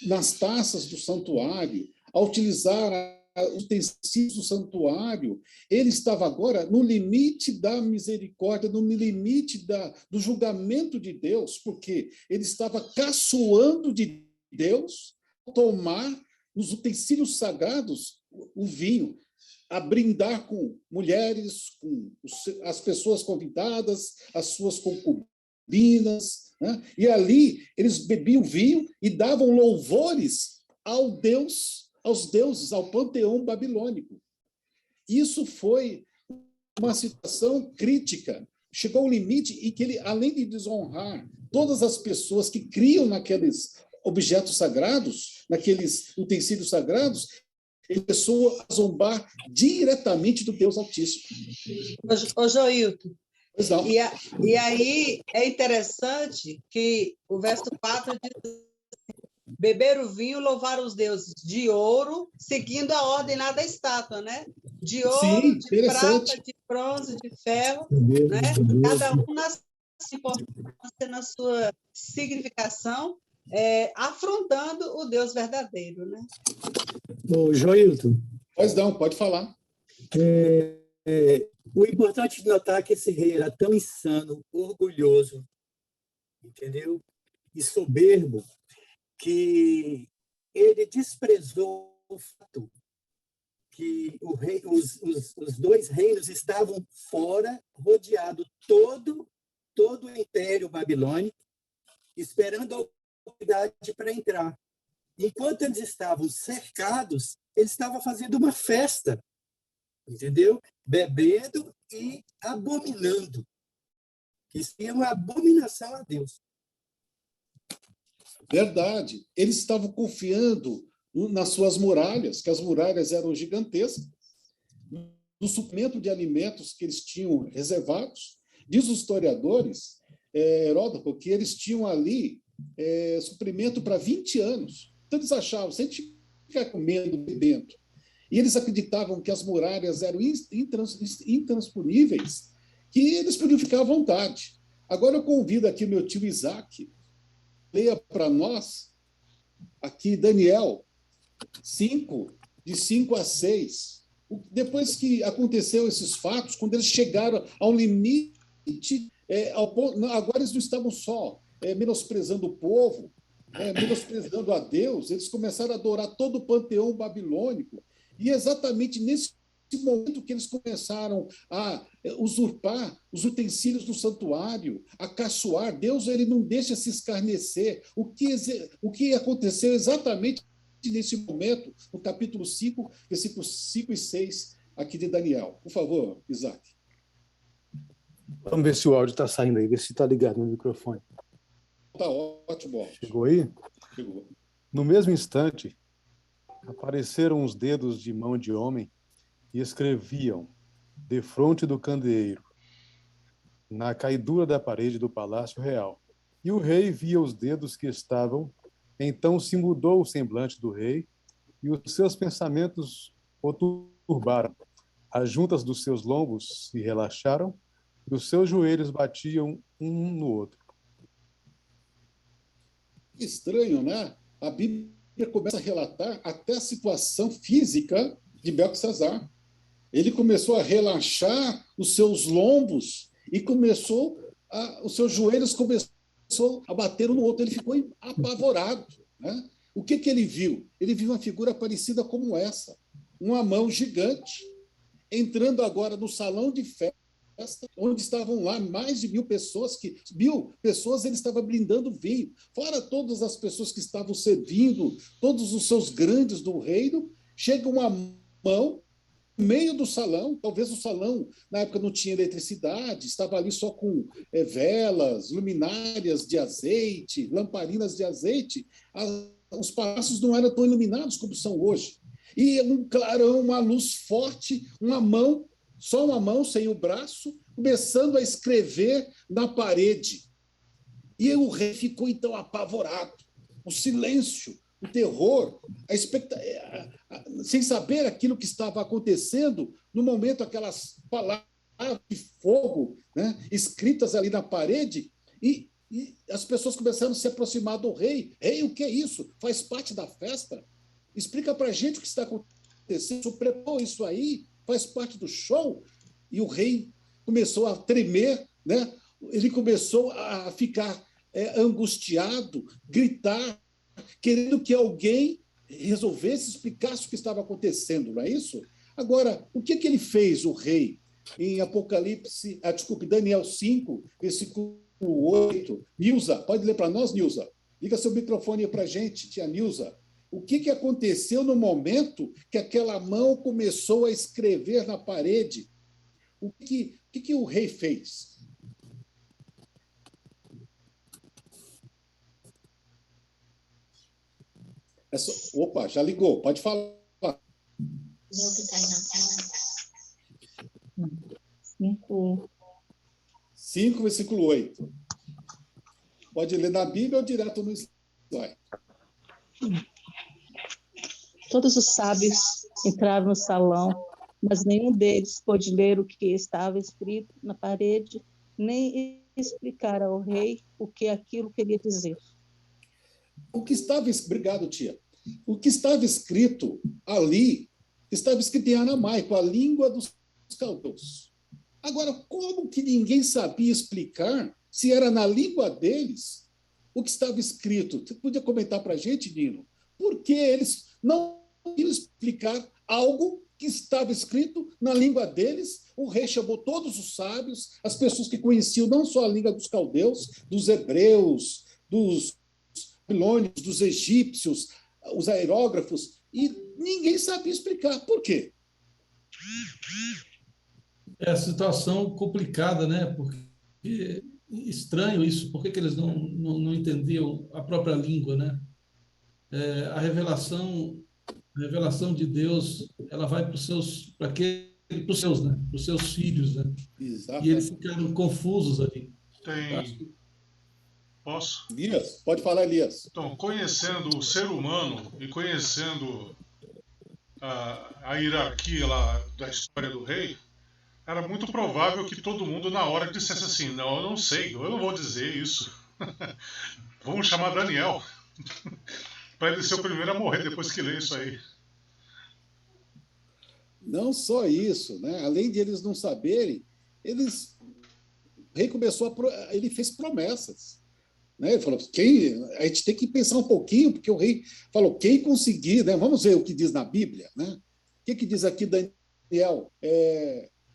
nas taças do santuário, a utilizar os utensílios do santuário, ele estava agora no limite da misericórdia, no limite do julgamento de Deus, porque ele estava caçoando de Deus tomar nos utensílios sagrados o vinho, a brindar com mulheres, com as pessoas convidadas, as suas concubinas, né? E ali eles bebiam vinho e davam louvores aos deuses, ao panteão babilônico. Isso foi uma situação crítica. Chegou ao limite em que ele, além de desonrar todas as pessoas que criam naqueles objetos sagrados, naqueles utensílios sagrados, ele começou a zombar diretamente do Deus Altíssimo. Ô Joilton, Exato. E aí é interessante que o verso 4 diz: beber o vinho, louvar os deuses de ouro, seguindo a ordem lá da estátua, né? De ouro, Sim, de prata, de bronze, de ferro, né? Cada um na sua importância, na sua significação, afrontando o Deus verdadeiro, né? Ô, Joilton. Pois não, pode falar. O importante de notar que esse rei era tão insano, orgulhoso, entendeu? E soberbo, que ele desprezou o fato que os dois reinos estavam fora, rodeado todo o Império Babilônico, esperando a oportunidade para entrar. Enquanto eles estavam cercados, ele estava fazendo uma festa, entendeu? Bebendo e abominando. Isso é uma abominação a Deus. Verdade. Eles estavam confiando nas suas muralhas, que as muralhas eram gigantescas. do suprimento de alimentos que eles tinham reservados. Diz os historiadores, Heródoto, que eles tinham ali suprimento para 20 anos. Então, eles achavam, se a gente ficar comendo, bebendo, e eles acreditavam que as muralhas eram intransponíveis, que eles podiam ficar à vontade. Agora eu convido aqui meu tio Isaac, leia para nós aqui Daniel 5, de 5 a 6. Depois que aconteceu esses fatos, quando eles chegaram a um limite, agora eles não estavam só menosprezando o povo, menosprezando a Deus, eles começaram a adorar todo o panteão babilônico. E exatamente nesse momento que eles começaram a usurpar os utensílios do santuário, a caçoar, Deus ele não deixa se escarnecer. O que aconteceu exatamente nesse momento, no capítulo 5, versículos 5 e 6, aqui de Daniel. Por favor, Isaac. Vamos ver se o áudio está saindo aí, ver se está ligado no microfone. Está ótimo. Chegou aí? Chegou. No mesmo instante, apareceram os dedos de mão de homem e escreviam defronte do candeeiro, na caidura da parede do palácio real. E o rei via os dedos que estavam. Então se mudou o semblante do rei e os seus pensamentos o turbaram. As juntas dos seus lombos se relaxaram e os seus joelhos batiam um no outro. Estranho, né? A Bíblia começa a relatar até a situação física de Beltesazar. Ele começou a relaxar os seus lombos e os seus joelhos começou a bater um no outro. Ele ficou apavorado, né? O que ele viu? Ele viu uma figura parecida como essa, uma mão gigante, entrando agora no salão de festa, onde estavam lá mais de 1.000 pessoas, ele estava brindando vinho, fora todas as pessoas que estavam servindo, todos os seus grandes do reino. Chega uma mão no meio do salão, talvez o salão, na época, não tinha eletricidade, estava ali só com velas, luminárias de azeite, lamparinas de azeite. Os palácios não eram tão iluminados como são hoje. E um clarão, uma luz forte, uma mão, só uma mão, sem o braço, começando a escrever na parede. E o rei ficou, então, apavorado. O silêncio, o terror, sem saber aquilo que estava acontecendo, no momento, aquelas palavras de fogo, né, escritas ali na parede, e as pessoas começaram a se aproximar do rei. Rei, o que é isso? Faz parte da festa? Explica para a gente o que está acontecendo. Você preparou isso aí? Faz parte do show? E o rei começou a tremer, né? Ele começou a ficar angustiado, gritar, querendo que alguém resolvesse, explicasse o que estava acontecendo, não é isso? Agora, o que ele fez, o rei, em Daniel 5, versículo 8. Nilza, pode ler para nós, Nilza? Liga seu microfone para a gente, tia Nilza. O que aconteceu no momento que aquela mão começou a escrever na parede? O que o rei fez? Opa, já ligou, pode falar. Meu que está aí na tela. 5, versículo 8. Pode ler na Bíblia ou direto no slide. Todos os sábios entraram no salão, mas nenhum deles pôde ler o que estava escrito na parede, nem explicar ao rei o que aquilo queria dizer. Obrigado, tia. O que estava escrito ali, estava escrito em aramaico, a língua dos caldeus. Agora, como que ninguém sabia explicar se era na língua deles o que estava escrito? Você podia comentar para a gente, Nino? Por que eles não podiam explicar algo que estava escrito na língua deles? O rei chamou todos os sábios, as pessoas que conheciam não só a língua dos caldeus, dos hebreus, dos babilônios, dos egípcios, os aerógrafos, e ninguém sabia explicar. Por quê? É a situação complicada, né? Porque estranho isso. Por que eles não entendiam a própria língua, né? A revelação de Deus, ela vai para aqueles para os seus, né? Para os seus filhos, né? Exatamente. E eles ficaram confusos ali. Posso? Elias, pode falar, Elias. Então, conhecendo o ser humano e conhecendo a hierarquia lá da história do rei, era muito provável que todo mundo na hora dissesse assim, não, eu não sei, eu não vou dizer isso. Vamos chamar Daniel para ele ser o primeiro a morrer depois que lê isso aí. Não só isso, né? Além de eles não saberem, o rei ele fez promessas, né? Ele falou, a gente tem que pensar um pouquinho, porque o rei falou, quem conseguir, né? Vamos ver o que diz na Bíblia, né? O que diz aqui Daniel?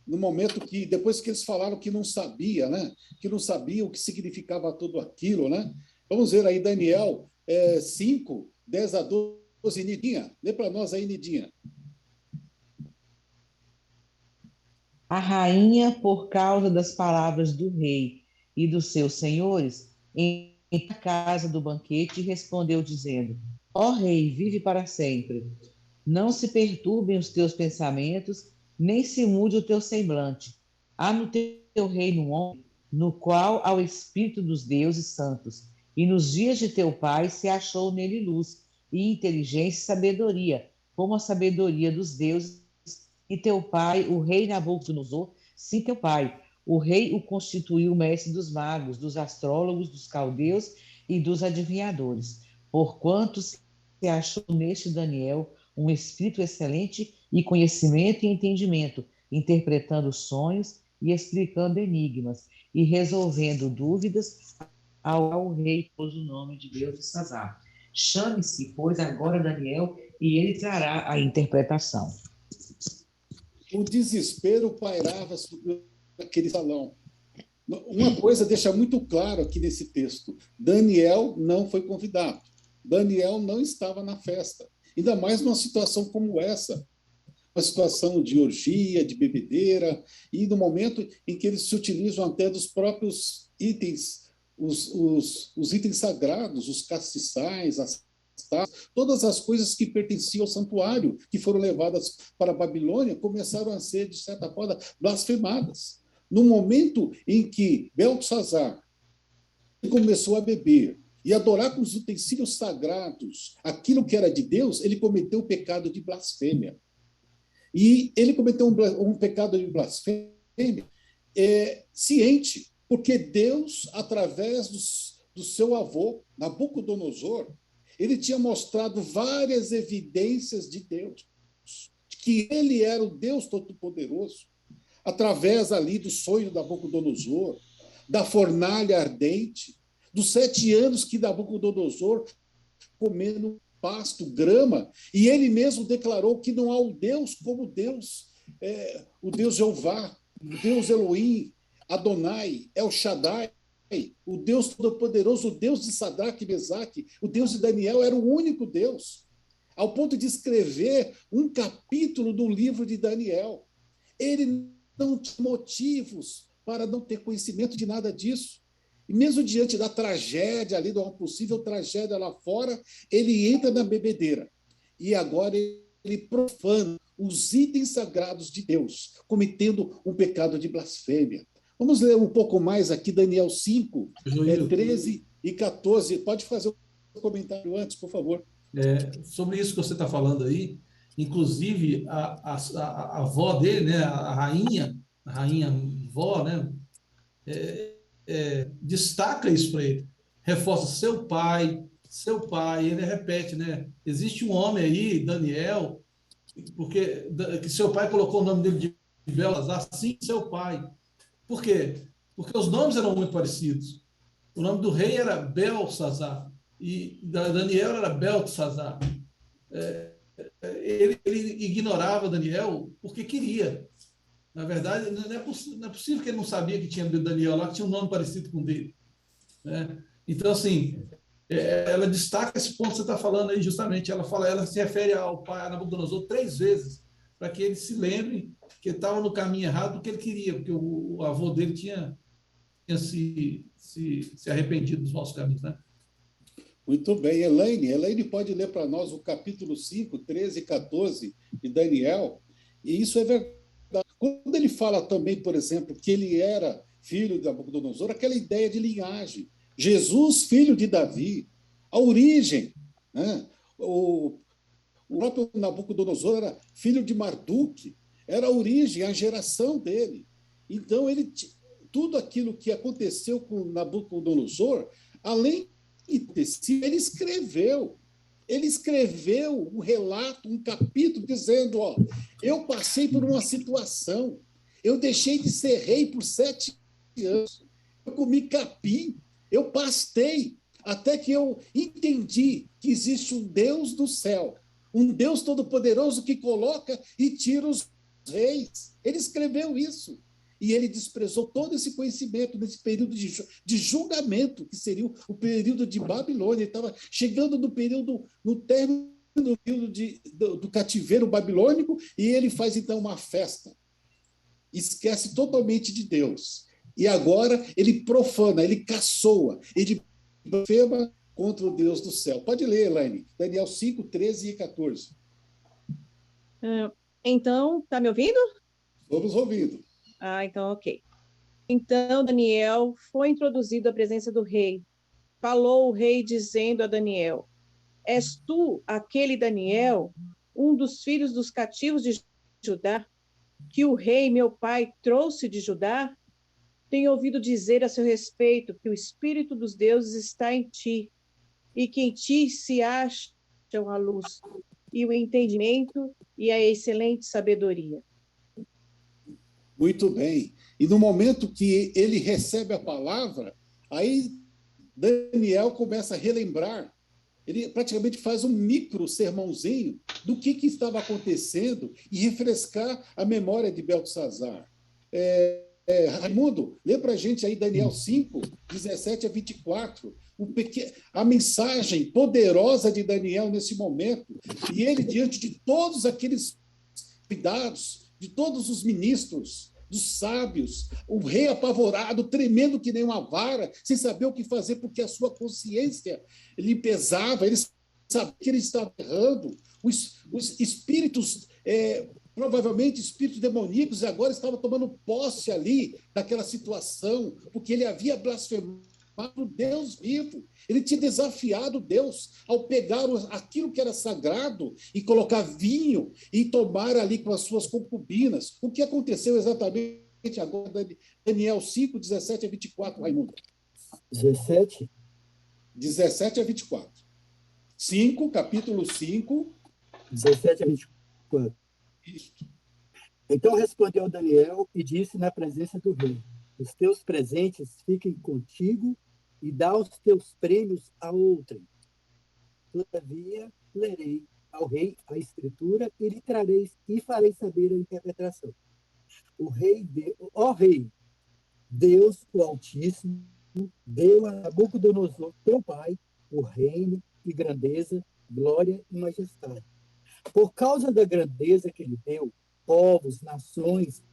No momento que, depois que eles falaram que não sabia, né? Que não sabia o que significava tudo aquilo, né? Vamos ver aí Daniel 5, 10 a 12, Nidinha. Lê para nós aí, Nidinha. A rainha, por causa das palavras do rei e dos seus senhores, em a casa do banquete, respondeu dizendo, ó rei, vive para sempre. Não se perturbem os teus pensamentos, nem se mude o teu semblante. Há no teu reino um homem, no qual há o espírito dos deuses santos, e nos dias de teu pai se achou nele luz, e inteligência e sabedoria, como a sabedoria dos deuses. E teu pai, o rei Nabucodonosor, sim, teu pai, o rei o constituiu mestre dos magos, dos astrólogos, dos caldeus e dos adivinhadores, porquanto se achou neste Daniel um espírito excelente e conhecimento e entendimento, interpretando sonhos e explicando enigmas e resolvendo dúvidas ao rei, pôs o nome de Beltesazar. Chame-se, pois, agora Daniel, e ele trará a interpretação. O desespero pairava sobre aquele salão. Uma coisa deixa muito claro aqui nesse texto: Daniel não foi convidado. Daniel não estava na festa. Ainda mais numa situação como essa, uma situação de orgia, de bebedeira, e no momento em que eles se utilizam até dos próprios itens, os itens sagrados, os castiçais, as todas as coisas que pertenciam ao santuário, que foram levadas para a Babilônia, começaram a ser, de certa forma, blasfemadas. No momento em que Beltesazar começou a beber e adorar com os utensílios sagrados aquilo que era de Deus, ele cometeu o pecado de blasfêmia. E ele cometeu um pecado de blasfêmia ciente, porque Deus, através do seu avô, Nabucodonosor, ele tinha mostrado várias evidências de Deus, de que ele era o Deus Todo-Poderoso, através ali do sonho da Nabucodonosor, da fornalha ardente, dos 7 anos que Nabucodonosor comendo pasto, grama, e ele mesmo declarou que não há um Deus como Deus, o Deus Jeová, o Deus Elohim, Adonai, El Shaddai, o Deus Todo-Poderoso, o Deus de Sadraque e Mesaque, o Deus de Daniel era o único Deus, ao ponto de escrever um capítulo do livro de Daniel. Ele não tinha motivos para não ter conhecimento de nada disso. E mesmo diante da tragédia ali, de uma possível tragédia lá fora, ele entra na bebedeira. E agora ele profana os itens sagrados de Deus, cometendo um pecado de blasfêmia. Vamos ler um pouco mais aqui, Daniel 5, 13 e 14. Pode fazer um comentário antes, por favor. Sobre isso que você está falando aí, inclusive a avó dele, né, a rainha vó, né, destaca isso para ele, reforça seu pai, ele repete, né, existe um homem aí, Daniel, porque que seu pai colocou o nome dele de Beltesazar, sim, seu pai. Por quê? Porque os nomes eram muito parecidos. O nome do rei era Beltesazar e Daniel era Beltesazar. Ele ignorava Daniel porque queria. Na verdade, não é possível que ele não sabia que tinha Daniel lá, que tinha um nome parecido com o dele. Né? Então, assim, ela destaca esse ponto que você está falando aí, justamente. Ela se refere ao pai Nabucodonosor 3 vezes, para que ele se lembre que estava no caminho errado do que ele queria, porque o avô dele tinha se arrependido dos maus caminhos. Né? Muito bem. Elaine pode ler para nós o capítulo 5, 13 e 14 de Daniel. E isso é verdade. Quando ele fala também, por exemplo, que ele era filho de Nabucodonosor, aquela ideia de linhagem. Jesus, filho de Davi, a origem, né? O próprio Nabucodonosor era filho de Marduk, era a origem, a geração dele. Então, tudo aquilo que aconteceu com Nabucodonosor, além de acontecer, ele escreveu. Ele escreveu um relato, um capítulo, dizendo: ó, eu passei por uma situação, eu deixei de ser rei por 7 anos, eu comi capim, eu pastei, até que eu entendi que existe um Deus do céu, um Deus todo-poderoso que coloca e tira os reis. Ele escreveu isso. E ele desprezou todo esse conhecimento nesse período de julgamento, que seria o período de Babilônia. Ele estava chegando no término do período do cativeiro babilônico, e ele faz, então, uma festa. Esquece totalmente de Deus. E agora ele profana, ele caçoa, ele blasfema contra o Deus do céu. Pode ler, Elaine. Daniel 5, 13 e 14. Então, está me ouvindo? Estamos ouvindo. Então, ok. Então, Daniel foi introduzido à presença do rei. Falou o rei dizendo a Daniel: és tu aquele Daniel, um dos filhos dos cativos de Judá, que o rei, meu pai, trouxe de Judá? Tenho ouvido dizer a seu respeito que o Espírito dos deuses está em ti, e que em ti se acham a luz, e o entendimento e a excelente sabedoria. Muito bem. E no momento que ele recebe a palavra, aí Daniel começa a relembrar. Ele praticamente faz um micro sermãozinho do que estava acontecendo e refrescar a memória de Beltesazar. Raimundo, lê para a gente aí Daniel 5, 17 a 24, a mensagem poderosa de Daniel nesse momento. E ele, diante de todos aqueles cuidados, de todos os ministros, dos sábios, o rei apavorado, tremendo que nem uma vara, sem saber o que fazer, porque a sua consciência lhe pesava, ele sabia que ele estava errando. Os espíritos, provavelmente espíritos demoníacos, agora estavam tomando posse ali daquela situação, porque ele havia blasfemado o Deus vivo. Ele tinha desafiado Deus ao pegar aquilo que era sagrado e colocar vinho e tomar ali com as suas concubinas. O que aconteceu exatamente agora? Daniel 5, 17 a 24, Raimundo. 17? 17 a 24. 5, capítulo 5. 17 a 24. Isso. Então respondeu Daniel e disse na presença do rei: os teus presentes fiquem contigo e dá os teus prêmios a outrem. Todavia, lerei ao rei a escritura e lhe trarei e farei saber a interpretação. Ó rei, Deus, o Altíssimo, deu a Nabucodonosor, teu pai, o reino e grandeza, glória e majestade. Por causa da grandeza que lhe deu, povos, nações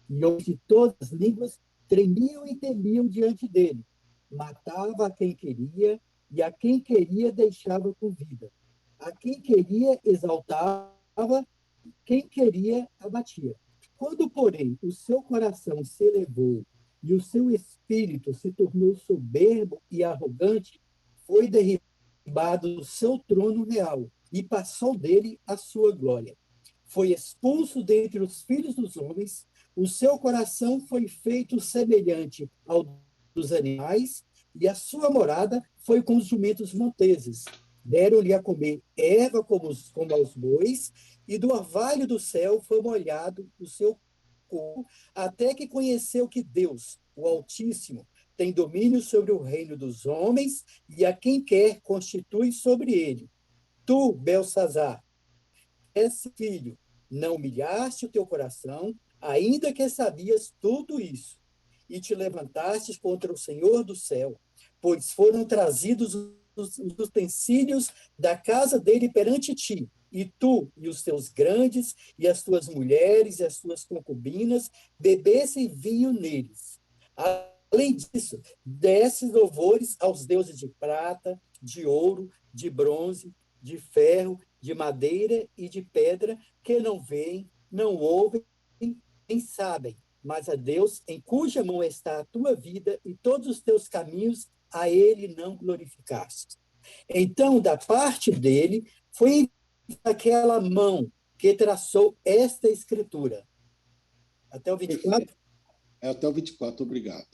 e homens de todas as línguas tremiam e temiam diante dele. Matava a quem queria e a quem queria deixava com vida. A quem queria exaltava, quem queria abatia. Quando, porém, o seu coração se elevou e o seu espírito se tornou soberbo e arrogante, foi derribado do seu trono real e passou dele a sua glória. Foi expulso dentre os filhos dos homens, o seu coração foi feito semelhante ao dos animais, e a sua morada foi com os jumentos monteses. Deram-lhe a comer erva como aos bois, e do orvalho do céu foi molhado o seu corpo, até que conheceu que Deus, o Altíssimo, tem domínio sobre o reino dos homens, e a quem quer constitui sobre ele. Tu, Beltesazar, és filho, não humilhaste o teu coração, ainda que sabias tudo isso, e te levantastes contra o Senhor do céu, pois foram trazidos os utensílios da casa dele perante ti, e tu e os teus grandes, e as tuas mulheres, e as tuas concubinas, bebessem vinho neles. Além disso, desses louvores aos deuses de prata, de ouro, de bronze, de ferro, de madeira e de pedra, que não veem, não ouvem, nem sabem, mas a Deus, em cuja mão está a tua vida e todos os teus caminhos, a ele não glorificaste. Então, da parte dele, foi aquela mão que traçou esta escritura. Até o 24? Até o 24, obrigado.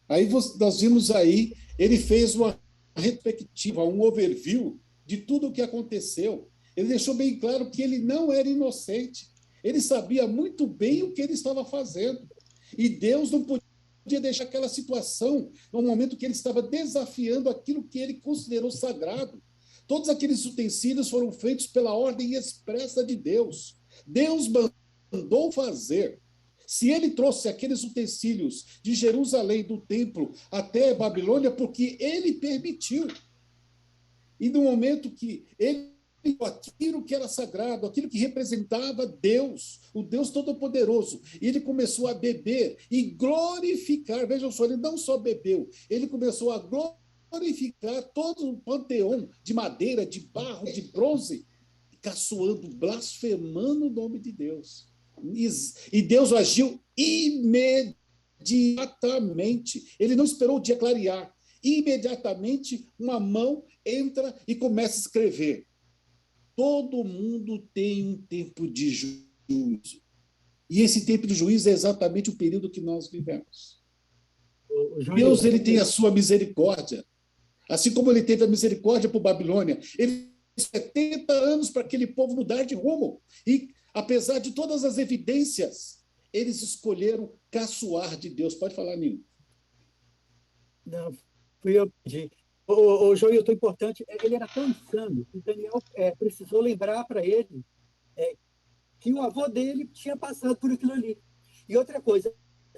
Aí nós vimos aí, ele fez uma retrospectiva, um overview de tudo o que aconteceu. Ele deixou bem claro que ele não era inocente. Ele sabia muito bem o que ele estava fazendo. E Deus não podia deixar aquela situação no momento que ele estava desafiando aquilo que ele considerou sagrado. Todos aqueles utensílios foram feitos pela ordem expressa de Deus. Deus mandou fazer. Se ele trouxe aqueles utensílios de Jerusalém, do templo, até Babilônia, porque ele permitiu. E no momento que ele, aquilo que era sagrado, aquilo que representava Deus, o Deus Todo-Poderoso, ele começou a beber e glorificar. Vejam só, ele não só bebeu, ele começou a glorificar todo o panteão de madeira, de barro, de bronze, caçoando, blasfemando o nome de Deus. E Deus agiu imediatamente. Ele não esperou o dia clarear. Imediatamente, uma mão entra e começa a escrever. Todo mundo tem um tempo de juízo. E esse tempo de juízo é exatamente o período que nós vivemos. Deus, ele tem a sua misericórdia. Assim como ele teve a misericórdia para a Babilônia. Ele teve 70 anos para aquele povo mudar de rumo. E apesar de todas as evidências, eles escolheram caçoar de Deus. Pode falar, Nilo. Não, fui eu que pedi. O Joel, tão importante, ele era tão insano que Daniel precisou lembrar para ele que o avô dele tinha passado por aquilo ali. E outra coisa,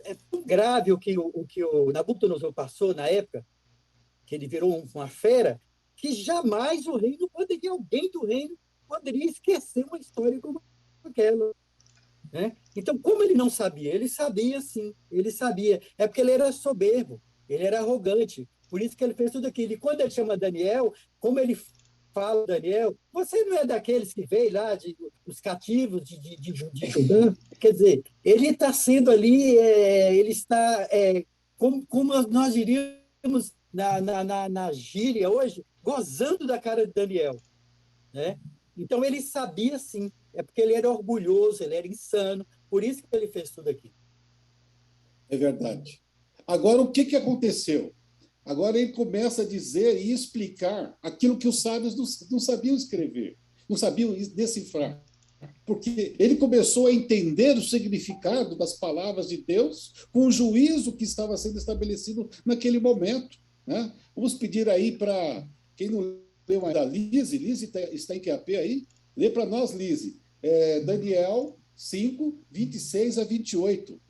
é tão grave o que o Nabucodonosor passou na época, que ele virou uma fera, que jamais o reino poderia, alguém do reino poderia esquecer uma história como aquela. Né? Então, como ele não sabia? Ele sabia, sim, ele sabia. É porque ele era soberbo, ele era arrogante. Por isso que ele fez tudo aquilo. E quando ele chama Daniel, como ele fala, Daniel, você não é daqueles que veio lá, os cativos de Judá? Quer dizer, ele está sendo ali, ele está, como nós diríamos na gíria hoje, gozando da cara de Daniel. Né? Então, ele sabia, sim. É porque ele era orgulhoso, ele era insano. Por isso que ele fez tudo aquilo. É verdade. Agora, o que aconteceu? Agora ele começa a dizer e explicar aquilo que os sábios não sabiam escrever, não sabiam decifrar. Porque ele começou a entender o significado das palavras de Deus com o juízo que estava sendo estabelecido naquele momento. Né? Vamos pedir aí para quem não leu ainda, Lise está em QAP aí? Lê para nós, Lise. Daniel 5, 26 a 28.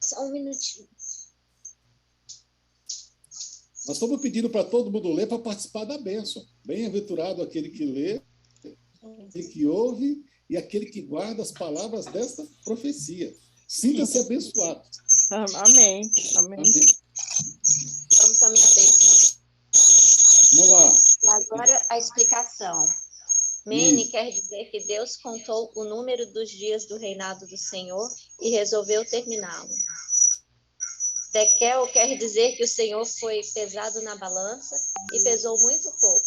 Só um minutinho. Nós estamos pedindo para todo mundo ler para participar da bênção. Bem-aventurado aquele que lê, aquele que ouve e aquele que guarda as palavras desta profecia. Sinta-se abençoado. Amém. Amém. Vamos à minha bênção. Vamos lá. Agora a explicação. Mene quer dizer que Deus contou o número dos dias do reinado do Senhor e resolveu terminá-lo. Tekel quer dizer que o Senhor foi pesado na balança e pesou muito pouco.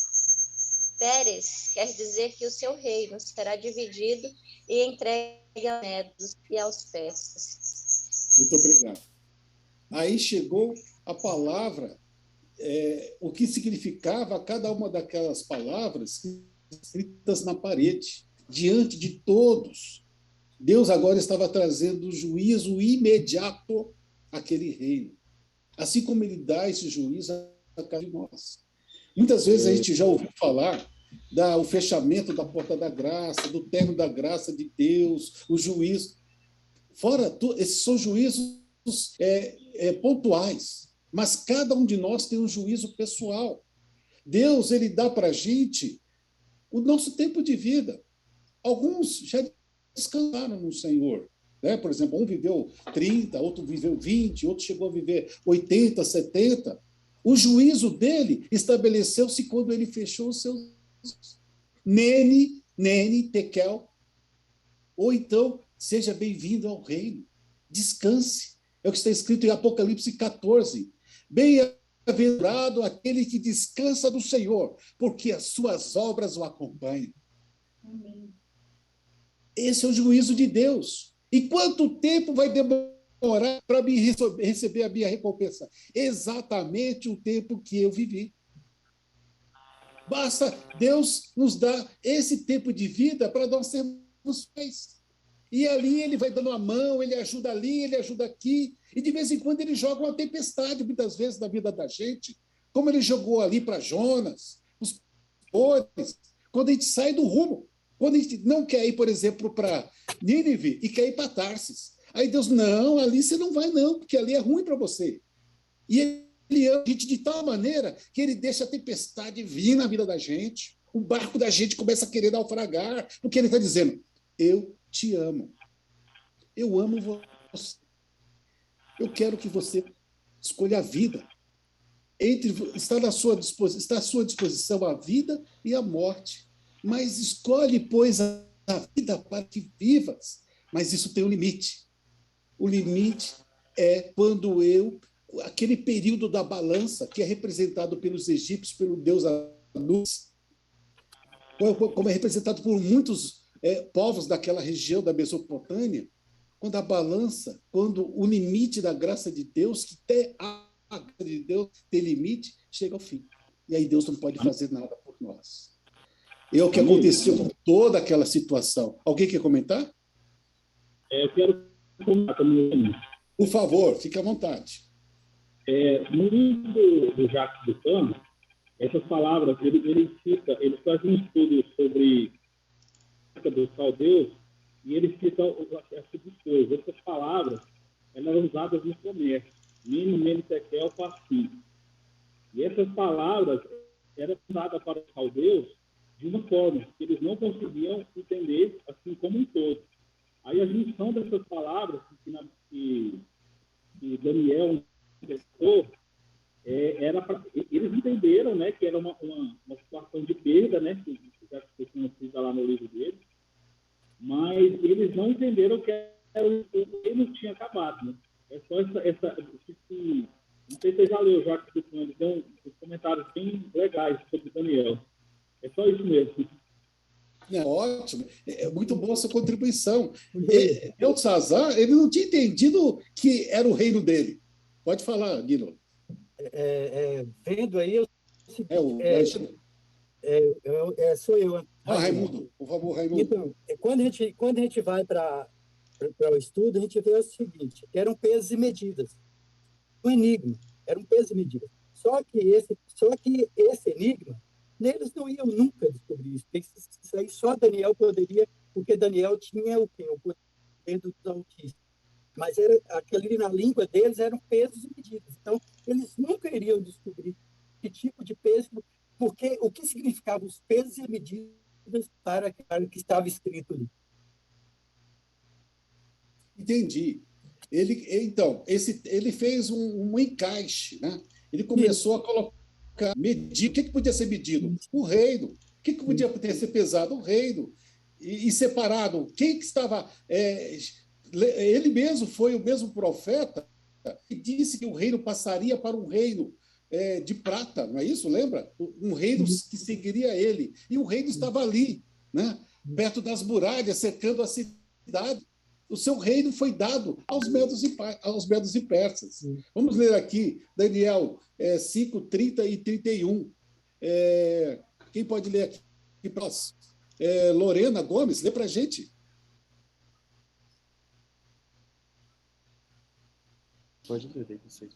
Pérez quer dizer que o seu reino será dividido e entregue aos medos e aos persas. Muito obrigado. Aí chegou a palavra, o que significava cada uma daquelas palavras escritas na parede, diante de todos. Deus agora estava trazendo juízo imediato àquele reino. Assim como ele dá esse juízo a cada um de nós. Muitas vezes a gente já ouviu falar do fechamento da porta da graça, do terno da graça de Deus, o juízo. Fora tudo, esses são juízos pontuais, mas cada um de nós tem um juízo pessoal. Deus, ele dá para a gente o nosso tempo de vida. Alguns já descansaram no Senhor. Né? Por exemplo, um viveu 30, outro viveu 20, outro chegou a viver 80, 70. O juízo dele estabeleceu-se quando ele fechou os seus olhos. Nene, tekel. Ou então, seja bem-vindo ao reino. Descanse. É o que está escrito em Apocalipse 14. Bem-aventurado aquele que descansa do Senhor, porque as suas obras o acompanham. Amém. Esse é o juízo de Deus. E quanto tempo vai demorar para me receber a minha recompensa? Exatamente o tempo que eu vivi. Basta Deus nos dar esse tempo de vida para nós sermos fiéis. E ali ele vai dando a mão, ele ajuda ali, ele ajuda aqui, e de vez em quando ele joga uma tempestade, muitas vezes, na vida da gente, como ele jogou ali para Jonas, os pastores, quando a gente sai do rumo, quando a gente não quer ir, por exemplo, para Nínive e quer ir para Tarsis. Aí Deus, não, ali você não vai não, porque ali é ruim para você. E ele ama a gente de tal maneira que ele deixa a tempestade vir na vida da gente, o barco da gente começa a querer naufragar, porque ele está dizendo, eu te amo. Eu amo você. Eu quero que você escolha a vida. Está à sua disposição a vida e a morte. Mas escolhe, pois, a vida para que vivas. Mas isso tem um limite. O limite é quando aquele período da balança, que é representado pelos egípcios, pelo deus Anubis, como é representado por muitos povos daquela região da Mesopotâmia, quando a balança, quando o limite da graça de Deus, que até a graça de Deus tem limite, chega ao fim. E aí Deus não pode fazer nada por nós. É o que aconteceu com toda aquela situação. Alguém quer comentar? Eu quero comentar também. Por favor, fique à vontade. No livro do Jacques Dupin, essas palavras, ele faz um estudo sobre dos caldeus, e ele cita essa coisa. Essas palavras eram usadas no comércio. Mene, tekel, partim. E essas palavras eram usadas para os caldeus de uma forma que eles não conseguiam entender assim como um todo. Aí a junção dessas palavras que Daniel interpretou, eles entenderam, né, que era uma situação de perda, né, que já cita lá no livro dele, mas eles não entenderam que o reino tinha acabado. Né? É só não sei se você já leu, Jacques Dupin, ele deu uns comentários bem legais sobre Daniel. É só isso mesmo. Ótimo, é muito boa essa contribuição. Belsazar, ele não tinha entendido que era o reino dele. Pode falar, Guilherme. Vendo aí, sou eu. Raimundo, por favor, Raimundo. Então, quando a gente vai para o estudo, a gente vê o seguinte, eram pesos e medidas. Um enigma, era um peso e medida. Só que esse enigma, eles não iam nunca descobrir isso. Isso aí só Daniel poderia, porque Daniel tinha o quê? O poder dos altíssimos. Mas aquele na língua deles eram pesos e medidas. Então, eles nunca iriam descobrir que tipo de peso, porque o que significavam os pesos e medidas para o que estava escrito ali. Entendi. Ele fez um encaixe, né? Ele começou a colocar, medir. O que podia ser medido? O reino. O que podia ter ser pesado? O reino. E separado. Quem que estava... ele mesmo foi o mesmo profeta que disse que o reino passaria para um reino de prata, não é isso? Lembra? Um reino que seguiria ele. E o reino estava ali, né? Perto das muralhas, cercando a cidade. O seu reino foi dado aos medos e persas. Vamos ler aqui, Daniel 5, 30 e 31. Quem pode ler aqui para nós? Lorena Gomes, lê para a gente. Pode ler daí vocês.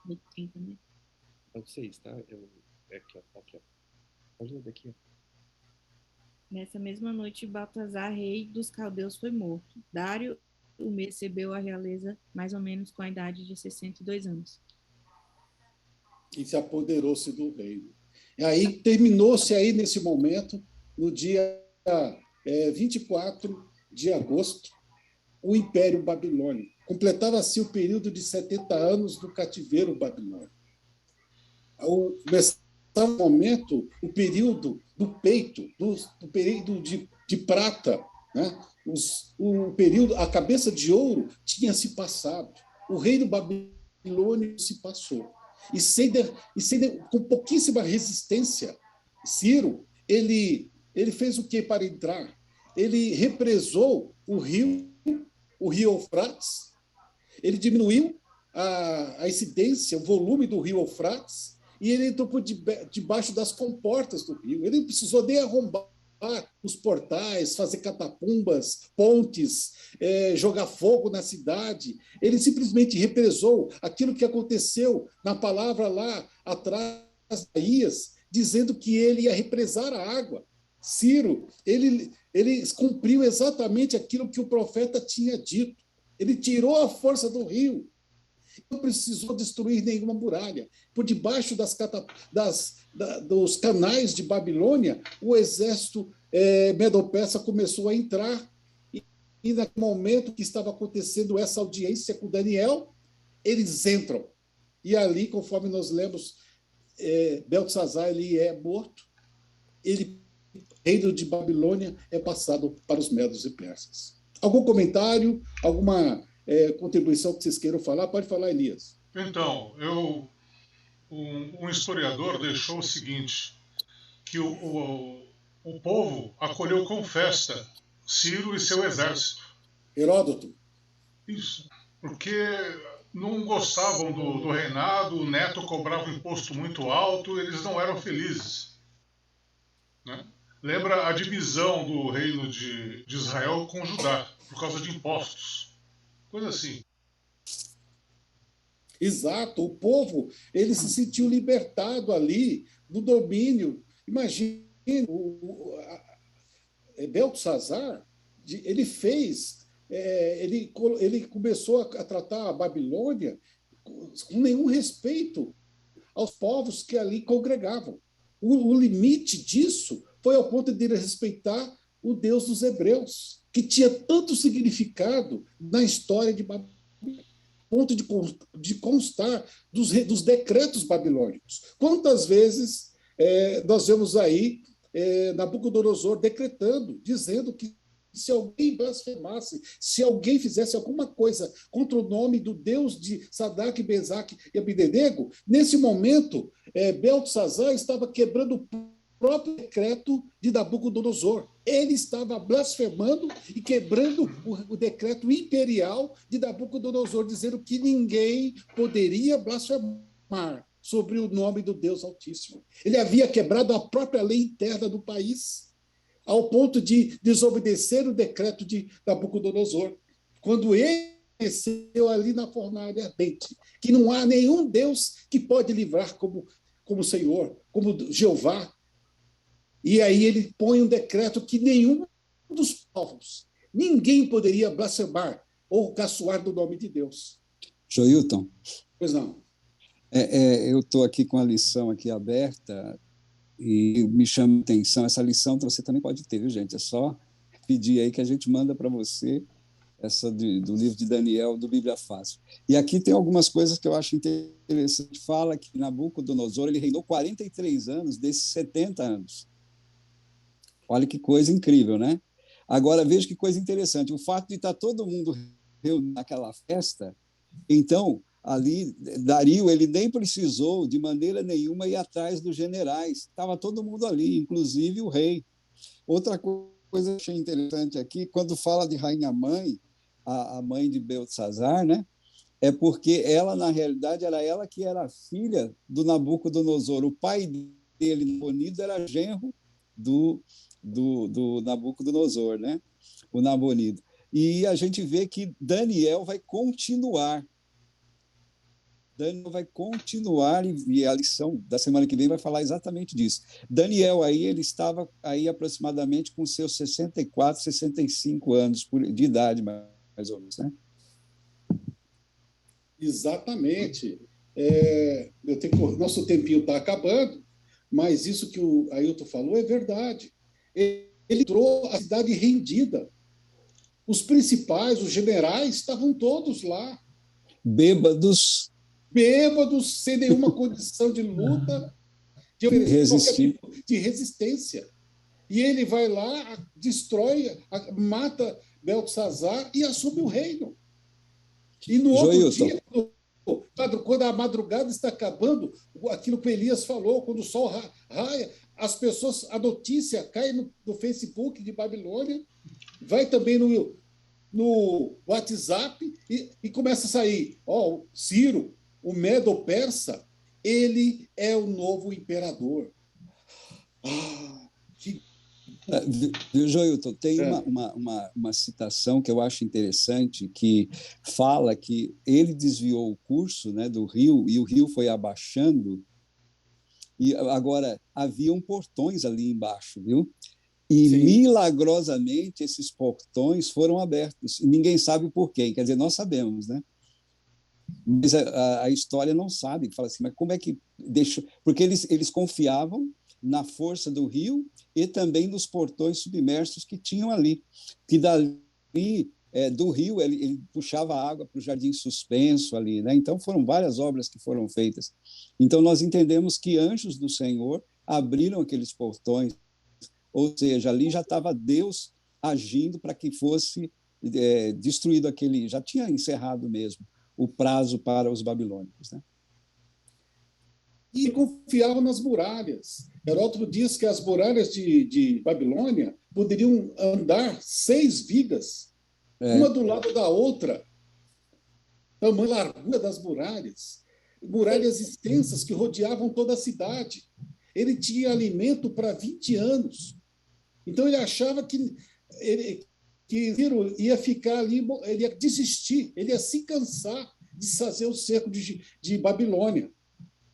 No 30, né? É vocês, tá? Aqui, ó. Pode ler daqui, ó. Nessa mesma noite, Baltazar, rei dos caldeus, foi morto. Dário recebeu a realeza mais ou menos com a idade de 62 anos. E se apoderou-se do reino. E aí terminou-se aí nesse momento, no dia 24 de agosto, o Império Babilônico. Completava-se o período de 70 anos do cativeiro babilônico. um momento, o período do peito, do período de prata, né? O período, a cabeça de ouro tinha se passado. O reino babilônico se passou. Com pouquíssima resistência, Ciro, ele fez o que para entrar? Ele represou o rio Eufrates, ele diminuiu a incidência, o volume do rio Eufrates, e ele entrou por debaixo das comportas do rio. Ele não precisou nem arrombar os portais, fazer catacumbas, pontes, jogar fogo na cidade. Ele simplesmente represou aquilo que aconteceu na palavra lá atrás de Isaías, dizendo que ele ia represar a água. Ciro, ele cumpriu exatamente aquilo que o profeta tinha dito. Ele tirou a força do rio. Não precisou destruir nenhuma muralha. Por debaixo dos canais de Babilônia, o exército medo-persa começou a entrar. E, no momento que estava acontecendo essa audiência com Daniel, eles entram. E ali, conforme nós lemos, Beltesazar ele é morto. O reino de Babilônia é passado para os medos e persas. Algum comentário, alguma contribuição que vocês queiram falar? Pode falar, Elias. Então, um historiador deixou o seguinte, que o povo acolheu com festa Ciro e seu exército. Heródoto. Isso, porque não gostavam do reinado, o neto cobrava um imposto muito alto, eles não eram felizes. Né? Lembra a divisão do reino de Israel com Judá, por causa de impostos. Coisa assim. Exato. O povo ele se sentiu libertado ali do domínio. Imagine, Beltesazar, ele começou a tratar a Babilônia com nenhum respeito aos povos que ali congregavam. O limite disso foi ao ponto de ele respeitar o Deus dos hebreus, que tinha tanto significado na história de Babilônia, ponto de constar dos decretos babilônicos. Quantas vezes nós vemos aí Nabucodonosor decretando, dizendo que se alguém blasfemasse, se alguém fizesse alguma coisa contra o nome do Deus de Sadraque, Mesaque e Abdenego, nesse momento, Beltesazar estava quebrando o próprio decreto de Nabucodonosor. Ele estava blasfemando e quebrando o decreto imperial de Nabucodonosor, dizendo que ninguém poderia blasfemar sobre o nome do Deus Altíssimo. Ele havia quebrado a própria lei interna do país, ao ponto de desobedecer o decreto de Nabucodonosor, quando ele desceu ali na fornalha ardente, que não há nenhum Deus que pode livrar como Senhor, como Jeová. E aí ele põe um decreto que nenhum dos povos, ninguém poderia blasfemar ou caçoar do nome de Deus. Joilton. Pois não. Eu estou aqui com a lição aqui aberta e me chama a atenção. Essa lição você também pode ter, viu, gente? É só pedir aí que a gente manda para você essa do livro de Daniel, do Bíblia Fácil. E aqui tem algumas coisas que eu acho interessante. Fala que Nabucodonosor ele reinou 43 anos desses 70 anos. Olha que coisa incrível, né? Agora, veja que coisa interessante. O fato de estar todo mundo reunido naquela festa, então, ali, Dario, ele nem precisou, de maneira nenhuma, ir atrás dos generais. Estava todo mundo ali, inclusive o rei. Outra coisa que eu achei interessante aqui, quando fala de rainha-mãe, a mãe de Beltesazar, né? É porque ela, na realidade, era ela que era filha do Nabucodonosor. O pai dele, Nabonido, era genro do Nabucodonosor, né? O Nabonido. E a gente vê que Daniel vai continuar. E a lição da semana que vem vai falar exatamente disso. Daniel aí, ele estava aí aproximadamente com seus 64, 65 anos de idade, mais ou menos, né? Exatamente. Nosso tempinho está acabando, mas isso que o Ailton falou é verdade. Ele entrou a cidade rendida. Os principais, os generais, estavam todos lá. Bêbados, sem nenhuma condição de luta, de qualquer Resistir. tipo de resistência. E ele vai lá, destrói, mata Beltesazar e assume o reino. E no outro Joilton. dia, quando a madrugada está acabando, aquilo que Elias falou, quando o sol raia, as pessoas, a notícia cai no Facebook de Babilônia, vai também no WhatsApp e começa a sair. Ó, Ciro, o Medo-Persa, ele é o novo imperador. Viu, Joilton? Tem uma citação que eu acho interessante, que fala que ele desviou o curso, né, do rio, e o rio foi abaixando, e agora haviam portões ali embaixo, viu? E milagrosamente esses portões foram abertos. E ninguém sabe por quê. Quer dizer, nós sabemos, né? Mas a história não sabe. Fala assim, mas como é que deixou? Porque eles confiavam na força do rio e também nos portões submersos que tinham ali. Que dali, do rio, ele puxava água para o jardim suspenso ali, né? Então foram várias obras que foram feitas. Então nós entendemos que anjos do Senhor abriram aqueles portões. Ou seja, ali já estava Deus agindo para que fosse destruído aquele... Já tinha encerrado mesmo o prazo para os babilônicos, né? E confiavam nas muralhas. Heródoto diz que as muralhas de Babilônia poderiam andar 6 vigas, uma do lado da outra, tamanho e largura das muralhas. Muralhas extensas que rodeavam toda a cidade. Ele tinha alimento para 20 anos. Então, ele achava que Ciro ia ficar ali, ele ia desistir, ele ia se cansar de fazer o cerco de Babilônia.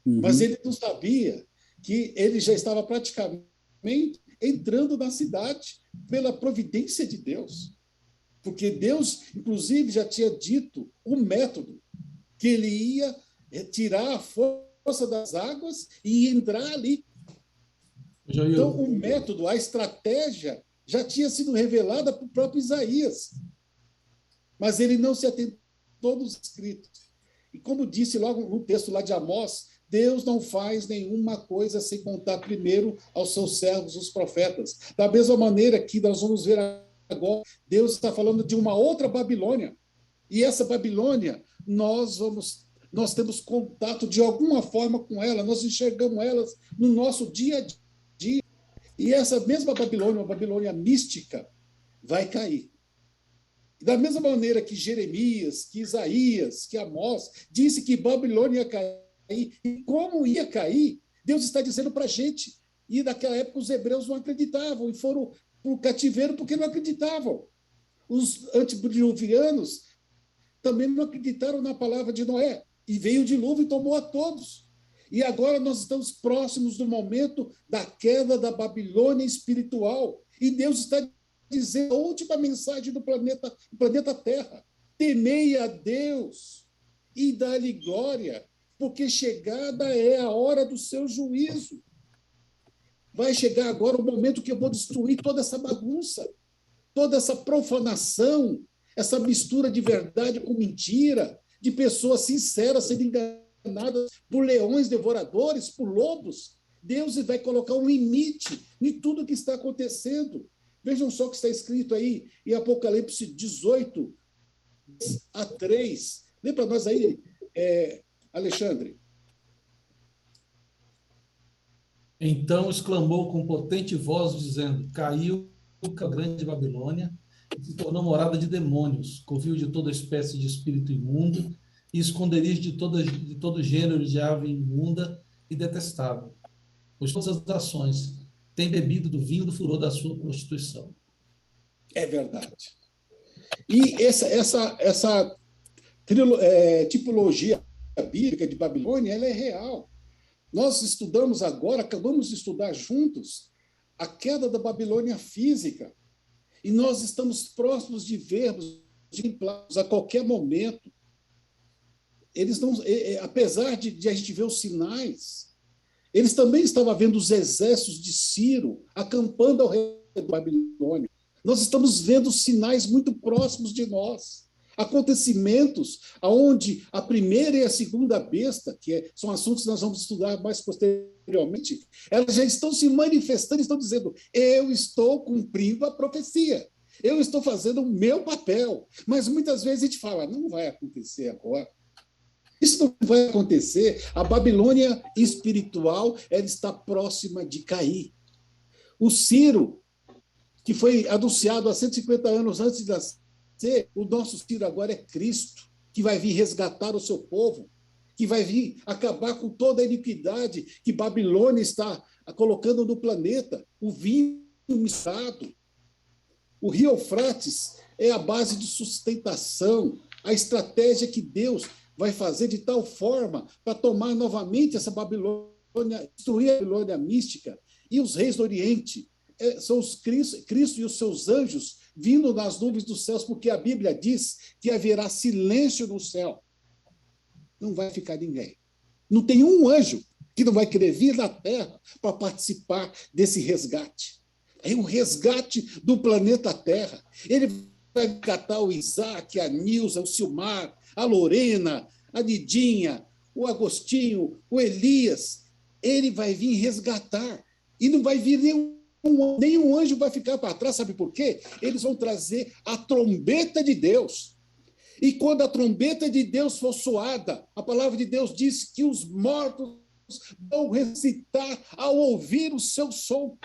Mas ele não sabia que ele já estava praticamente entrando na cidade pela providência de Deus. Porque Deus, inclusive, já tinha dito o método, que ele ia tirar a força das águas e entrar ali. Então, o método, a estratégia, já tinha sido revelada para o próprio Isaías. Mas ele não se atentou nos escritos. E como disse logo no texto lá de Amós, Deus não faz nenhuma coisa sem contar primeiro aos seus servos, os profetas. Da mesma maneira que nós vamos ver agora, Deus está falando de uma outra Babilônia. E essa Babilônia, nós temos contato de alguma forma com ela, nós enxergamos elas no nosso dia a dia. E essa mesma Babilônia, uma Babilônia mística, vai cair. Da mesma maneira que Jeremias, que Isaías, que Amós, disse que Babilônia ia cair, e como ia cair, Deus está dizendo para a gente. E naquela época os hebreus não acreditavam, e foram para o cativeiro porque não acreditavam. Os antediluvianos também não acreditaram na palavra de Noé, e veio o dilúvio e tomou a todos. E agora nós estamos próximos do momento da queda da Babilônia espiritual. E Deus está dizendo a última mensagem do planeta Terra: temei a Deus e dá-lhe glória, porque chegada é a hora do seu juízo. Vai chegar agora o momento que eu vou destruir toda essa bagunça, toda essa profanação, essa mistura de verdade com mentira, de pessoas sinceras sendo enganadas por leões devoradores, por lobos. Deus vai colocar um limite em tudo que está acontecendo. Vejam só o que está escrito aí em Apocalipse 18, a 3. Lê para nós aí, Alexandre. Então exclamou com potente voz, dizendo: caiu a grande Babilônia, e se tornou morada de demônios, covil de toda espécie de espírito imundo, e esconderijo de todo gênero de ave imunda e detestável, pois todas as nações têm bebido do vinho do furor da sua prostituição. É verdade. E essa tipologia bíblica de Babilônia, ela é real. Nós estudamos agora, acabamos de estudar juntos, a queda da Babilônia física, e nós estamos próximos de vermos, de contemplá-los a qualquer momento. Eles não, apesar de a gente ver os sinais, eles também estavam vendo os exércitos de Ciro acampando ao redor da Babilônia. Nós estamos vendo sinais muito próximos de nós. acontecimentos onde a primeira e a segunda besta, são assuntos que nós vamos estudar mais posteriormente, elas já estão se manifestando, estão dizendo, eu estou cumprindo a profecia, eu estou fazendo o meu papel. Mas muitas vezes a gente fala, não vai acontecer agora. Isso não vai acontecer. A Babilônia espiritual, ela está próxima de cair. O Ciro, que foi anunciado há 150 anos antes de nascer, o nosso Ciro agora é Cristo, que vai vir resgatar o seu povo, que vai vir acabar com toda a iniquidade que Babilônia está colocando no planeta, o vinho misturado. O rio Eufrates é a base de sustentação, a estratégia que Deus vai fazer de tal forma para tomar novamente essa Babilônia, destruir a Babilônia mística. E os reis do Oriente são os Cristo e os seus anjos vindo nas nuvens dos céus, porque a Bíblia diz que haverá silêncio no céu. Não vai ficar ninguém. Não tem um anjo que não vai querer vir na terra para participar desse resgate. É um resgate do planeta Terra. Ele vai resgatar o Isaac, a Nilza, o Silmar, a Lorena, a Nidinha, o Agostinho, o Elias. Ele vai vir resgatar. E não vai vir nenhum anjo vai ficar para trás. Sabe por quê? Eles vão trazer a trombeta de Deus. E quando a trombeta de Deus for soada, a palavra de Deus diz que os mortos vão ressuscitar ao ouvir o seu som.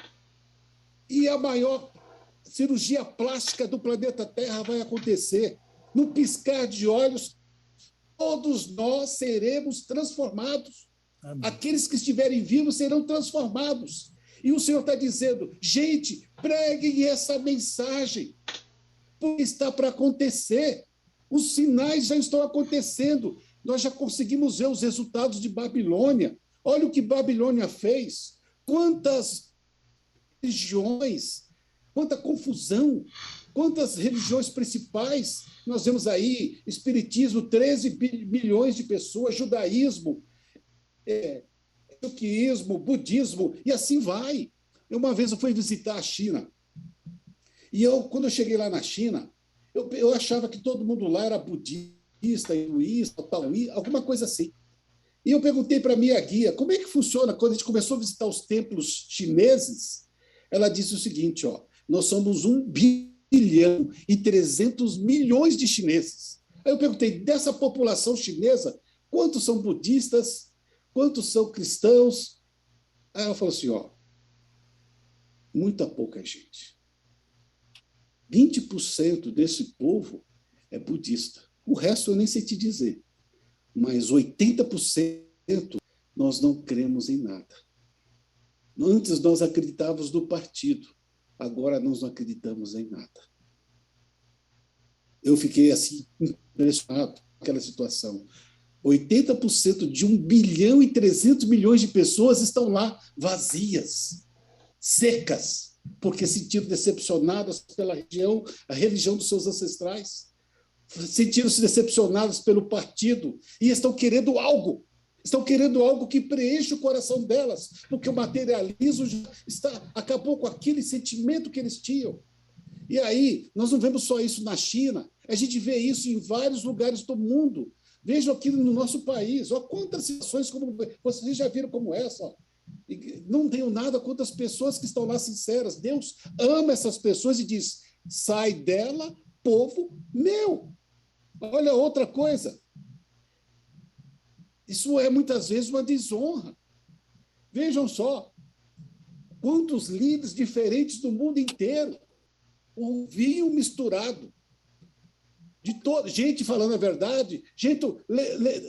E a maior cirurgia plástica do planeta Terra vai acontecer. No piscar de olhos, todos nós seremos transformados. Amém. Aqueles que estiverem vivos serão transformados. E o Senhor está dizendo, gente, preguem essa mensagem, porque está para acontecer. Os sinais já estão acontecendo. Nós já conseguimos ver os resultados de Babilônia. Olha o que Babilônia fez. Quantas religiões, quanta confusão, quantas religiões principais. Nós vemos aí, espiritismo, 13 milhões de pessoas, judaísmo, estoquismo, budismo, e assim vai. Uma vez eu fui visitar a China, e quando eu cheguei lá na China, eu achava que todo mundo lá era budista, hinduísta, taoísta, alguma coisa assim. E eu perguntei para a minha guia, como é que funciona? Quando a gente começou a visitar os templos chineses, ela disse o seguinte, nós somos 1 bilhão e 300 milhões de chineses. Aí eu perguntei, dessa população chinesa, quantos são budistas, quantos são cristãos? Aí ela falou assim, muita pouca gente. 20% desse povo é budista. O resto eu nem sei te dizer. Mas 80% nós não cremos em nada. Antes nós acreditávamos no partido, agora nós não acreditamos em nada. Eu fiquei assim impressionado com aquela situação. 80% de 1 bilhão e 300 milhões de pessoas estão lá vazias, secas, porque se sentiram decepcionadas pela a religião dos seus ancestrais, sentiram-se decepcionadas pelo partido e estão querendo algo que preencha o coração delas, porque o materialismo acabou com aquele sentimento que eles tinham. E aí, nós não vemos só isso na China, a gente vê isso em vários lugares do mundo. Vejam aqui no nosso país, quantas situações, como vocês já viram como essa. Não tenho nada contra as pessoas que estão lá sinceras. Deus ama essas pessoas e diz, sai dela, povo meu. Olha outra coisa. Isso é muitas vezes uma desonra. Vejam só, quantos líderes diferentes do mundo inteiro, o vinho misturado, gente falando a verdade, gente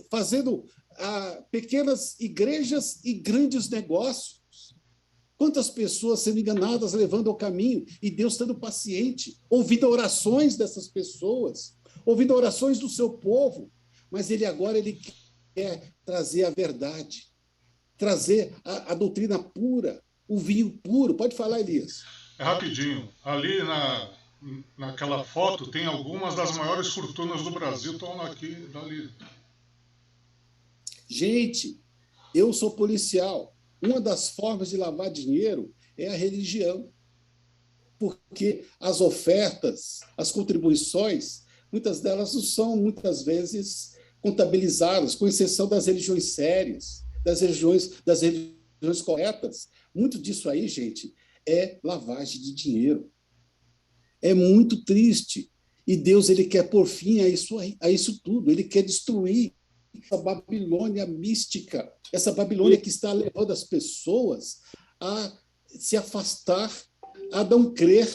fazendo pequenas igrejas e grandes negócios. Quantas pessoas sendo enganadas, levando ao caminho, e Deus estando paciente, ouvindo orações dessas pessoas, ouvindo orações do seu povo, mas ele quer trazer a verdade, trazer a doutrina pura, o vinho puro. Pode falar, Elias. É rapidinho. Ali naquela foto tem algumas das maiores fortunas do Brasil, estão aqui, dali. Gente, eu sou policial. Uma das formas de lavar dinheiro é a religião. Porque as ofertas, as contribuições, muitas delas não são, muitas vezes, contabilizadas, com exceção das religiões sérias, das religiões corretas. Muito disso aí, gente, é lavagem de dinheiro. É muito triste. E Deus ele quer pôr fim a isso tudo. Ele quer destruir essa Babilônia mística, essa Babilônia que está levando as pessoas a se afastar, a não crer.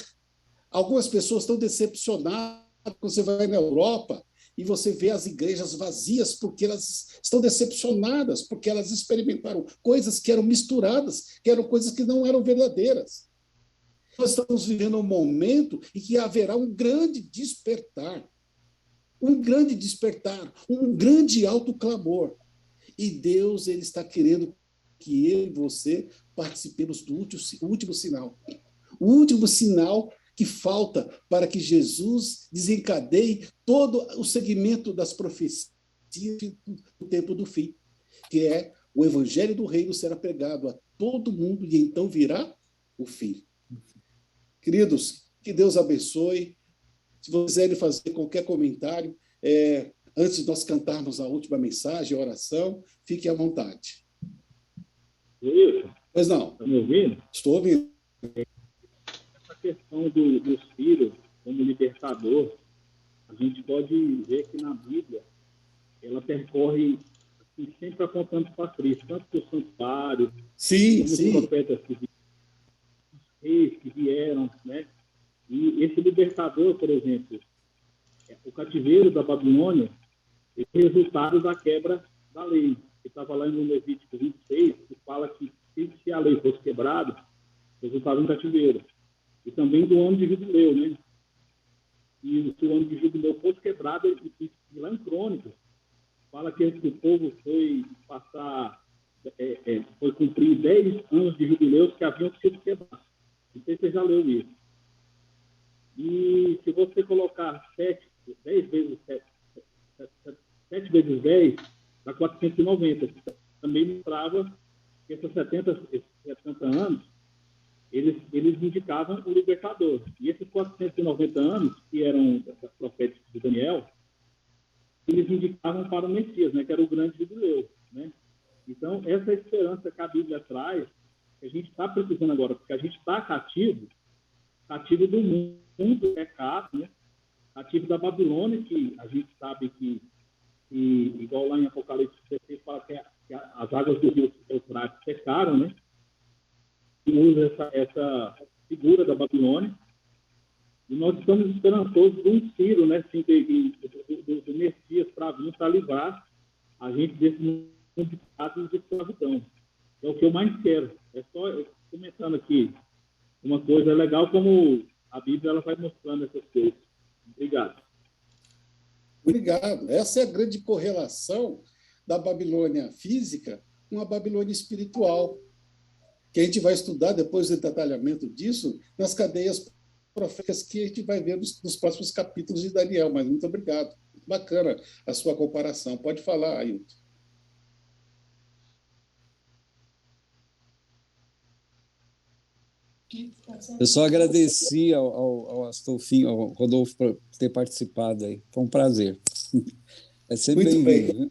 Algumas pessoas estão decepcionadas quando você vai na Europa e você vê as igrejas vazias porque elas estão decepcionadas, porque elas experimentaram coisas que eram misturadas, que eram coisas que não eram verdadeiras. Nós estamos vivendo um momento em que haverá um grande despertar, um grande autoclamor. E Deus ele está querendo que eu e você participemos do último sinal. O último sinal que falta para que Jesus desencadeie todo o segmento das profecias do tempo do fim, que é o evangelho do reino será pregado a todo mundo e então virá o fim. Queridos, que Deus abençoe. Se vocês quiserem fazer qualquer comentário, antes de nós cantarmos a última mensagem, a oração, fiquem à vontade. Wilson, pois não. Está me ouvindo? Estou ouvindo. Essa questão do Ciro como libertador, a gente pode ver que na Bíblia ela percorre assim, sempre apontando para Cristo, tanto que o santuário, sim, os profetas que reis que vieram, né? E esse libertador, por exemplo, o cativeiro da Babilônia, é resultado da quebra da lei. Que estava lá no Levítico 26, que fala que se a lei fosse quebrada, resultava em cativeiro. E também do ano de jubileu, né? E se o ano de jubileu fosse quebrado, e lá em Crônicas, fala que o povo foi passar, foi cumprir 10 anos de jubileus que haviam sido quebrados. Não sei se você já leu isso. E se você colocar 7 vezes 10, dá 490. Também mostrava que esses 70 anos, eles indicavam o libertador. E esses 490 anos, que eram proféticos de Daniel, eles indicavam para o Messias, né, que era o grande jubileu. Né? Então, essa esperança que a Bíblia traz, que a gente está precisando agora, porque a gente está cativo do mundo do pecado, né? Cativo da Babilônia, que a gente sabe que igual lá em Apocalipse 16, fala que as águas do rio Eufrates secaram, né? E usa essa figura da Babilônia. E nós estamos esperançosos de um Ciro, né? Assim, do Messias para vir, para livrar a gente desse mundo de pecado e de escravidão. É o que eu mais quero. É só comentando aqui uma coisa legal, como a Bíblia ela vai mostrando essas coisas. Obrigado. Obrigado. Essa é a grande correlação da Babilônia física com a Babilônia espiritual, que a gente vai estudar depois do detalhamento disso nas cadeias proféticas que a gente vai ver nos próximos capítulos de Daniel. Mas muito obrigado. Bacana a sua comparação. Pode falar, Ailton. Eu só agradeci ao Astolfinho, ao Rodolfo, por ter participado aí. Foi um prazer. É sempre bem-vindo. Né?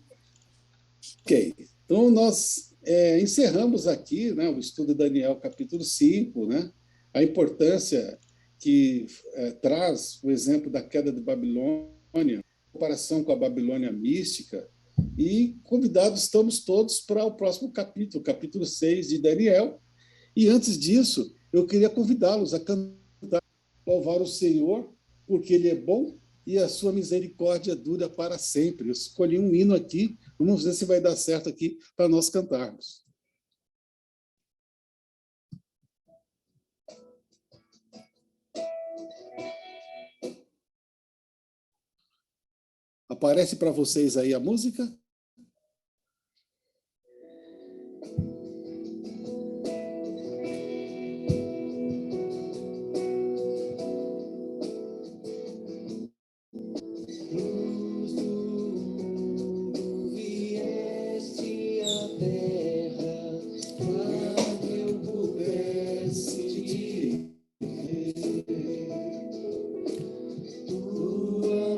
Ok. Então, nós encerramos aqui, né, o estudo de Daniel, capítulo 5, né, a importância que traz o exemplo da queda de Babilônia, comparação com a Babilônia mística, e convidados estamos todos para o próximo capítulo, capítulo 6 de Daniel. E antes disso, eu queria convidá-los a cantar, louvar o Senhor, porque Ele é bom e a sua misericórdia dura para sempre. Eu escolhi um hino aqui, vamos ver se vai dar certo aqui para nós cantarmos. Aparece para vocês aí a música? Tua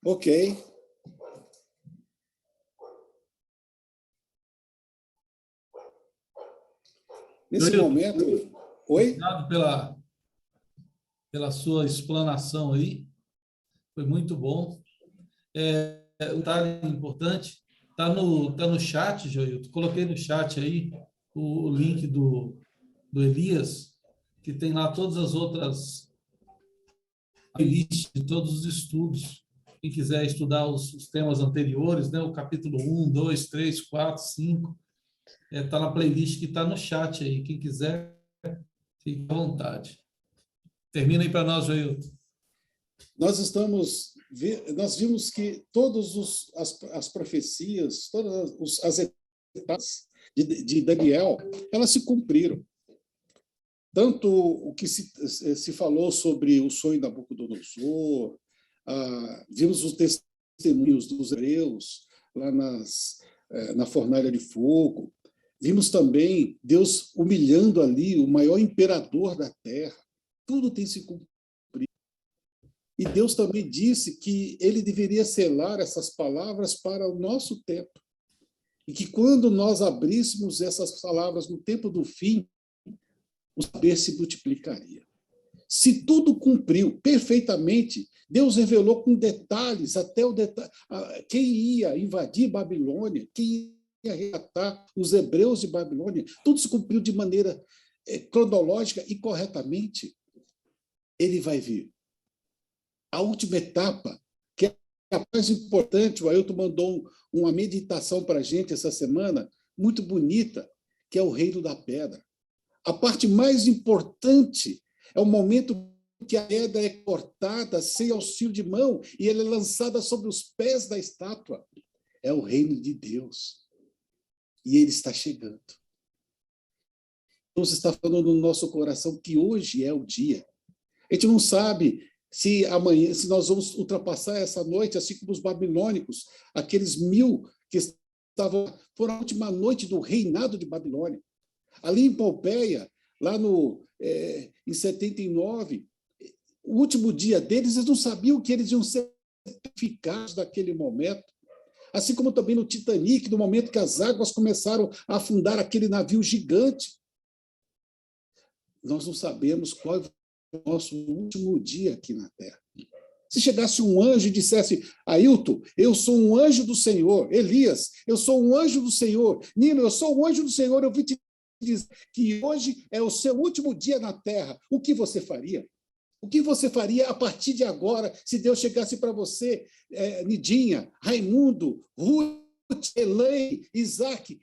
Ok. Nesse momento. Oi? Obrigado pela sua explanação aí. Foi muito bom. Um detalhe importante, está no chat, Joilton. Coloquei no chat aí o link do Elias, que tem lá todas as outras playlists de todos os estudos. Quem quiser estudar os temas anteriores, né? O capítulo 1, 2, 3, 4, 5, está na playlist que está no chat aí. Quem quiser, fique à vontade. Termina aí para nós, Joilton. Nós vimos que todas as profecias, todas as etapas de Daniel, elas se cumpriram. Tanto o que se falou sobre o sonho da Nabucodonosor, vimos os testemunhos dos hebreus lá na fornalha de fogo, vimos também Deus humilhando ali o maior imperador da terra. Tudo tem se cumprido. E Deus também disse que ele deveria selar essas palavras para o nosso tempo. E que quando nós abríssemos essas palavras no tempo do fim, o saber se multiplicaria. Se tudo cumpriu perfeitamente, Deus revelou com detalhes, até o detalhe, quem ia invadir Babilônia, quem ia resgatar os hebreus de Babilônia, tudo se cumpriu de maneira cronológica e corretamente. ele vai vir. A última etapa, que é a mais importante, o Ailton mandou uma meditação para a gente essa semana, muito bonita, que é o reino da pedra. A parte mais importante é o momento que a pedra é cortada sem auxílio de mão e ela é lançada sobre os pés da estátua. É o reino de Deus. E ele está chegando. Deus está falando no nosso coração que hoje é o dia. A gente não sabe se amanhã, se nós vamos ultrapassar essa noite, assim como os babilônicos, aqueles 1000 que estavam, foram a última noite do reinado de Babilônia. Ali em Pompeia, lá em 79, o último dia deles, eles não sabiam que eles iam ser eficazes naquele momento. Assim como também no Titanic, no momento que as águas começaram a afundar aquele navio gigante. Nós não sabemos qual é o nosso último dia aqui na Terra. Se chegasse um anjo e dissesse, Ailton, eu sou um anjo do Senhor. Elias, eu sou um anjo do Senhor. Nino, eu sou um anjo do Senhor. Eu vim te dizer que hoje é o seu último dia na Terra. O que você faria? O que você faria a partir de agora, se Deus chegasse para você, Nidinha, Raimundo, Ruth, Elaine, Isaac,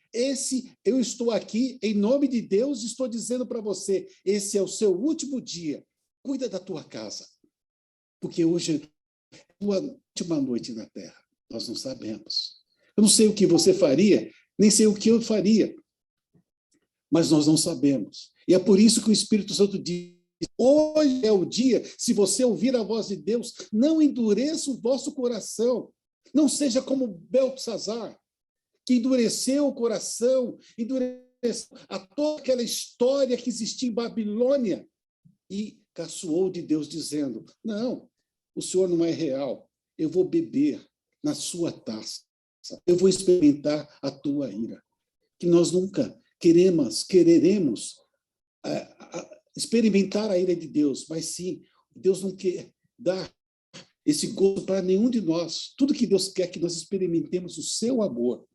eu estou aqui, em nome de Deus, estou dizendo para você, esse é o seu último dia, cuida da tua casa, porque hoje é a tua última noite na Terra, nós não sabemos. Eu não sei o que você faria, nem sei o que eu faria, mas nós não sabemos. E é por isso que o Espírito Santo diz, hoje é o dia, se você ouvir a voz de Deus, não endureça o vosso coração. Não seja como Beltesazar, que endureceu o coração, endureceu a toda aquela história que existia em Babilônia e caçoou de Deus, dizendo, não, o Senhor não é real, eu vou beber na sua taça, eu vou experimentar a tua ira. Que nós nunca quereremos experimentar a ira de Deus, mas sim, Deus não quer dar esse gosto para nenhum de nós. Tudo que Deus quer que nós experimentemos o seu amor,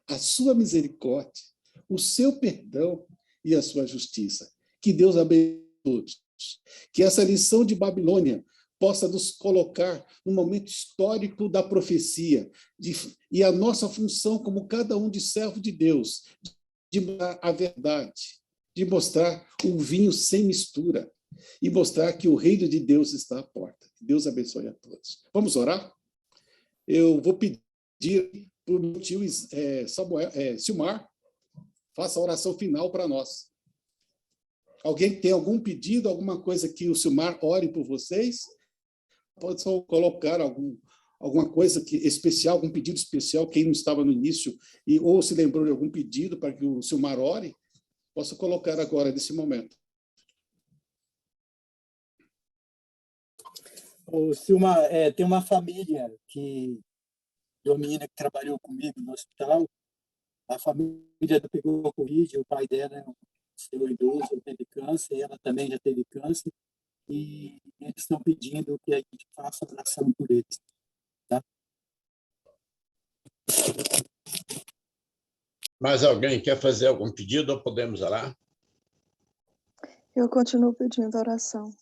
a sua misericórdia, o seu perdão e a sua justiça. Que Deus abençoe todos. Que essa lição de Babilônia possa nos colocar no momento histórico da profecia e a nossa função como cada um de servo de Deus, de mostrar a verdade, de mostrar o vinho sem mistura e mostrar que o reino de Deus está à porta. Deus abençoe a todos. Vamos orar? Eu vou pedir para o meu tio Silmar, faça a oração final para nós. Alguém tem algum pedido, alguma coisa que o Silmar ore por vocês? Pode só colocar alguma coisa especial, algum pedido especial, quem não estava no início, ou se lembrou de algum pedido para que o Silmar ore, posso colocar agora, nesse momento. O Silmar, tem uma família que domina, que trabalhou comigo no hospital. A família pegou Covid, o pai dela é um senhor idoso, teve câncer, ela também já teve câncer, e eles estão pedindo que a gente faça oração por eles. Tá? Mais alguém quer fazer algum pedido ou podemos orar? Eu continuo pedindo oração.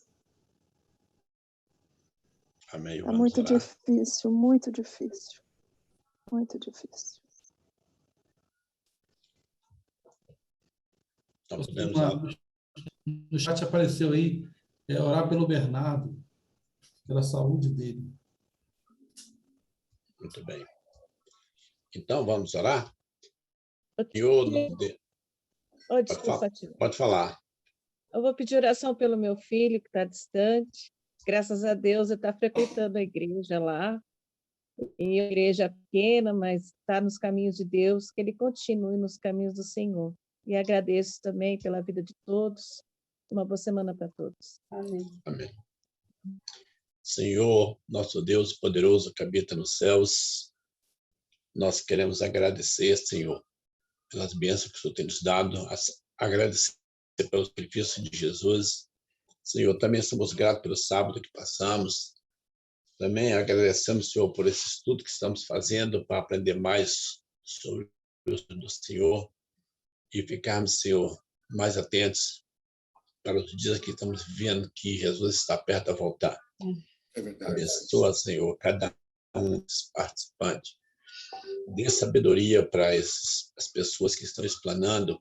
Amém. É muito difícil, muito difícil. Muito difícil. Então, podemos orar. No chat apareceu aí, orar pelo Bernardo, pela saúde dele. Muito bem. Então, vamos orar? Desculpa, Pode falar. Eu vou pedir oração pelo meu filho, que está distante. Graças a Deus, ele está frequentando a igreja lá. E a igreja é pequena, mas está nos caminhos de Deus, que ele continue nos caminhos do Senhor. E agradeço também pela vida de todos. Uma boa semana para todos. Amém. Amém. Senhor, nosso Deus poderoso que habita nos céus, nós queremos agradecer, Senhor, pelas bênçãos que o Senhor tem nos dado, agradecer pelo sacrifício de Jesus. Senhor, também somos gratos pelo sábado que passamos. Também agradecemos, Senhor, por esse estudo que estamos fazendo para aprender mais sobre o estudo do Senhor e ficarmos, Senhor, mais atentos para os dias que estamos vivendo, que Jesus está perto a voltar. É verdade. Abençoa, Senhor, cada um dos participantes. Dê sabedoria para as pessoas que estão explanando,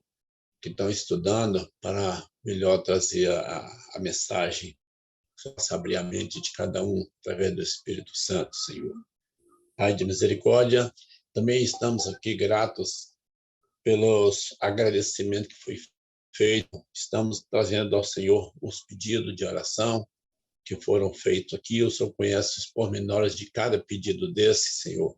que estão estudando, para melhor trazer a mensagem, faça abrir a mente de cada um através do Espírito Santo, Senhor. Pai de misericórdia, também estamos aqui gratos pelos agradecimentos que foi feito. Estamos trazendo ao Senhor os pedidos de oração que foram feitos aqui. O Senhor conhece os pormenores de cada pedido desse, Senhor.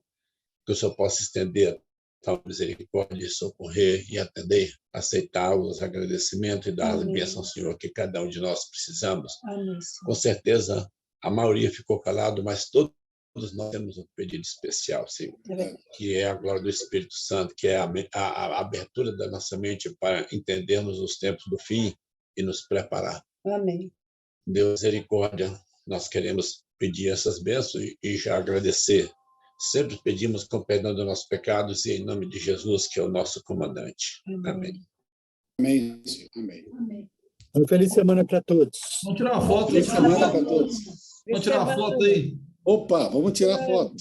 Que o Senhor possa estender tal misericórdia, socorrer e atender, aceitar os agradecimentos e dar as bênçãos, Senhor, que cada um de nós precisamos. Amém. Com certeza, a maioria ficou calado, mas todos nós temos um pedido especial, Senhor, que é a glória do Espírito Santo, que é a abertura da nossa mente para entendermos os tempos do fim e nos preparar. Amém. Deus, misericórdia, nós queremos pedir essas bênçãos e já agradecer. Sempre pedimos com perdão dos nossos pecados e em nome de Jesus, que é o nosso comandante. Amém. Amém. Amém. Amém. Uma feliz semana para todos. Vamos tirar uma foto aí. Feliz semana para todos. Vamos tirar uma foto aí. Opa, vamos tirar foto.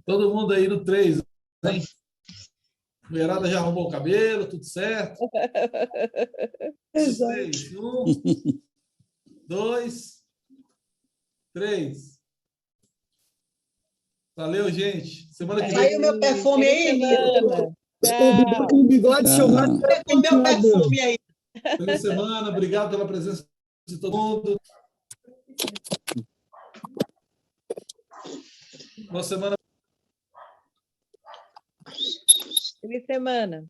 Todo mundo aí no 3, hein? Mulherada já arrumou o cabelo, tudo certo. 3, 1, 2, 3. Valeu, gente. Semana que vem. Aí o meu perfume aí, O bigode chamado. o meu perfume aí. Feliz semana, obrigado pela presença de todo mundo. Boa semana. Feliz semana.